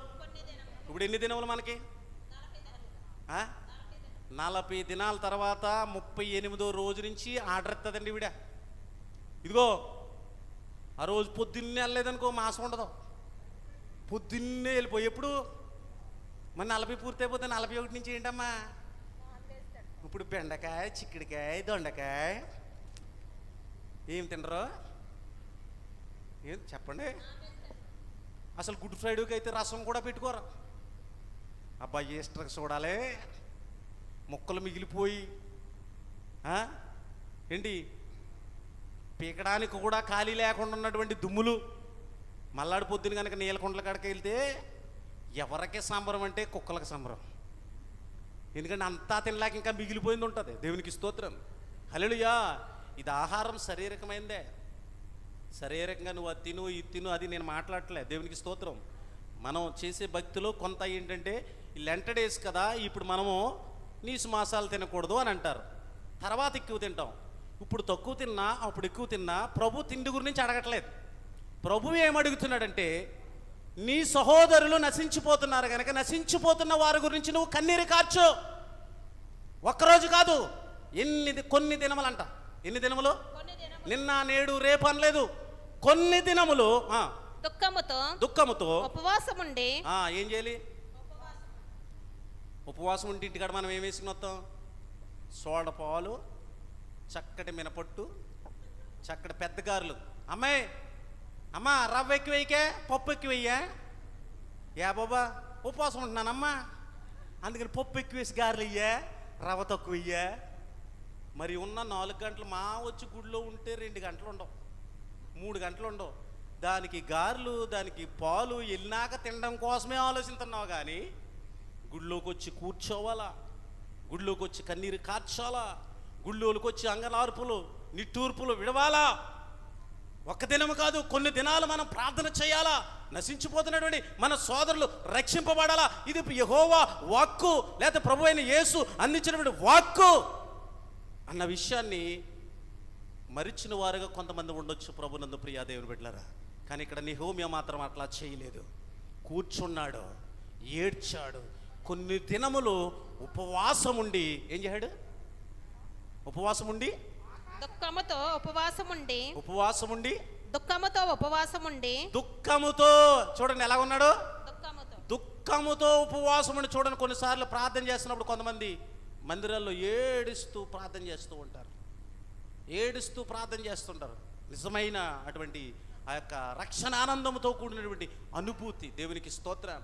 ఇప్పుడు ఎన్ని దినములు మనకి? 40 దినాల తర్వాత 38వ రోజు నుంచి ఆర్డర్ ఇస్తుందండి ఈవిడ. ఇదిగో ఆ రోజు పొద్దున్నే వెళ్ళలేదనుకో మాసం ఉండదు, పొద్దున్నే వెళ్ళిపోయి. ఎప్పుడు మరి 40 పూర్తి అయిపోతే 41 నుంచి ఏంటమ్మా? ఇప్పుడు బెండకాయ, చిక్కుడికాయ, దొండకాయ ఏం తినరు? ఏం చెప్పండి. అసలు గుడ్ ఫ్రైడేకి అయితే రసం కూడా పెట్టుకోరు. అబ్బాయి ఈస్టర్కి చూడాలి, మొక్కలు మిగిలిపోయి ఏంటి పీకడానికి కూడా ఖాళీ లేకుండా ఉన్నటువంటి దుమ్ములు. మల్లాడి పొద్దున కనుక నీలకొండల కాడికి వెళ్తే ఎవరికి సంబరం అంటే కుక్కలకు సంబరం. ఎందుకంటే అంతా తినలేక ఇంకా మిగిలిపోయింది ఉంటుంది. దేవునికి స్తోత్రం, హల్లెలూయా. ఇది ఆహారం శారీరకమైందే. శారీరకంగా నువ్వు అది తిను, ఇది తిను, అది నేను మాట్లాడట్లే. దేవునికి స్తోత్రం. మనం చేసే భక్తిలో కొంత ఏంటంటే లెంట డేస్ కదా, ఇప్పుడు మనము నీసు మాసాలు తినకూడదు అని అంటారు, తర్వాత ఎక్కువ తింటాం. ఇప్పుడు తక్కువ తిన్నా, అప్పుడు ఎక్కువ తిన్నా ప్రభు తిండి గురించి అడగట్లేదు. ప్రభు ఏమడుగుతున్నాడంటే నీ సహోదరులు నశించిపోతున్నారు కనుక నశించిపోతున్న వారి గురించి నువ్వు కన్నీరు కార్చు. ఒక్కరోజు కాదు, కొన్ని దినములంట. ఎన్ని దినములు? నిన్న నేడు రేపు అనలేదు, కొన్ని దినములు దుఃఖముతో
ఉపవాసం ఉండి.
ఏం చేయాలి? ఉపవాసం ఉంటే ఇంటికాడ మనం ఏం వేసుకుని వస్తాం? సోడ పాలు, చక్కటి మినపట్టు, చక్కటి పెద్ద గారెలు. అమ్మాయి అమ్మా రవ్వ ఎక్కువ వేయకే, పప్పు ఎక్కువ వెయ్యా. బాబా ఉపవాసం ఉంటున్నానమ్మా, అందుకని పప్పు ఎక్కువ వేసి గారెలు వెయ్యా, రవ్వ తక్కువ వెయ్యా. మరి ఉన్న 4 గంటలు మా వచ్చి గుడిలో ఉంటే 2 గంటలు ఉండవు, 3 గంటలు ఉండవు. దానికి గారెలు, దానికి పాలు వెళ్ళినాక తినడం కోసమే ఆలోచిస్తున్నావు. కానీ గుడిలోకి వచ్చి కూర్చోవాలా, గుడిలోకి వచ్చి కన్నీరు కార్చాలా, గుళ్ళోకి వచ్చి అంగలార్పులు నిట్టూర్పులు విడవాలా. ఒక్క దినము కాదు, కొన్ని దినాలు మనం ప్రార్థన చేయాలా. నశించిపోతున్నటువంటి మన సోదరులు రక్షింపబడాలా. ఇది యెహోవా వాక్కు, లేదా ప్రభు అయిన యేసు అందించినటువంటి వాక్కు అన్న విషయాన్ని మరిచిన వారుగా కొంతమంది ఉండొచ్చు ప్రభునందు ప్రియా దేవుని బిడ్డలారా. కానీ ఇక్కడ నెహెమ్యా మాత్రం అట్లా చేయలేదు. కూర్చున్నాడు, ఏడ్చాడు, కొన్ని దినములు ఉపవాసం ఉండి ఏం చేశాడు? ఉపవాసం ఉండి దుఃఖముతో చూడండి ఎలా ఉన్నాడు. దుఃఖముతో ఉపవాసం ఉండి చూడండి. కొన్నిసార్లు ప్రార్థన చేస్తున్నప్పుడు కొంతమంది మందిరాల్లో ఏడుస్తూ ప్రార్థన చేస్తూ ఉంటారు, ఏడుస్తూ ప్రార్థన చేస్తుంటారు. నిజమైన అటువంటి ఆ యొక్క రక్షణ ఆనందంతో కూడినటువంటి అనుభూతి. దేవునికి స్తోత్రం.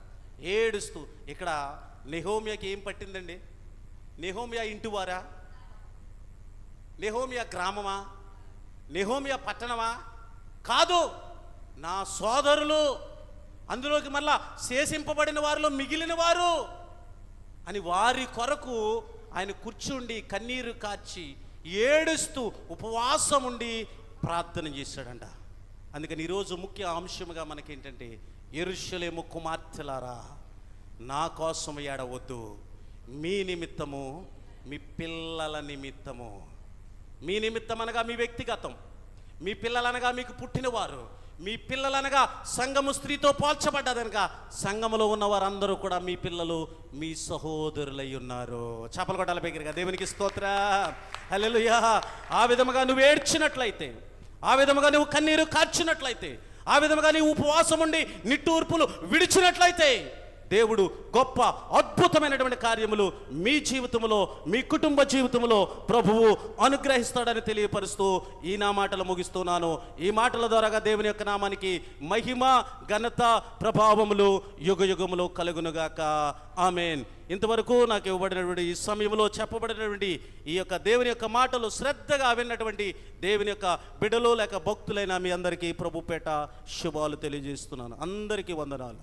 ఏడుస్తూ ఇక్కడ నెహెమ్యాకి ఏం పట్టిందండి? నెహెమ్యా ఇంటివారా? నెహెమ్యా గ్రామమా? నెహెమ్యా పట్టణమా? కాదు, నా సోదరులు, అందులోకి మళ్ళా శేషింపబడిన వారిలో మిగిలిన వారు అని వారి కొరకు ఆయన కూర్చుండి కన్నీరు కార్చి ఏడుస్తూ ఉపవాసం ఉండి ప్రార్థన చేశాడంట. అందుకని ఈరోజు ముఖ్య అంశముగా మనకేంటంటే, యెరూషలేము కుమార్తెలారా నా కోసం ఏడవద్దు, మీ నిమిత్తము, మీ పిల్లల నిమిత్తము. మీ నిమిత్తం అనగా మీ వ్యక్తిగతం, మీ పిల్లలనగా మీకు పుట్టినవారు, మీ పిల్లలనగా సంఘము స్త్రీతో పోల్చబడ్డదనక సంఘములో ఉన్న వారందరూ కూడా మీ పిల్లలు, మీ సహోదరులై ఉన్నారు. చేపలు కొట్టాల బిగ్గరగా దేవునికి స్తోత్రం, హల్లెలూయా. ఆ విధముగా నువ్వు ఏడ్చినట్లయితే, ఆ విధముగా నువ్వు కన్నీరు కార్చినట్లయితే, ఆ విధముగా నీవు ఉపవాసం ఉండి నిట్టూర్పులు విడిచినట్లయితే దేవుడు గొప్ప అద్భుతమైనటువంటి కార్యములు మీ జీవితంలో, మీ కుటుంబ జీవితంలో ప్రభువు అనుగ్రహిస్తాడని తెలియపరుస్తూ ఈ నా మాటలు ముగిస్తున్నాను. ఈ మాటల ద్వారాగా దేవుని యొక్క నామానికి మహిమ, ఘనత, ప్రభావములు యుగయుగములు కలుగునుగాక. ఆమేన్. ఇంతవరకు నాకు ఇవ్వబడినటువంటి ఈ సమయంలో చెప్పబడినటువంటి ఈ యొక్క దేవుని యొక్క మాటలు శ్రద్ధగా విన్నటువంటి దేవుని యొక్క బిడ్డలు లేక భక్తులైన మీ అందరికీ ప్రభుపేట శుభాలు తెలియజేస్తున్నాను. అందరికీ వందనాలు.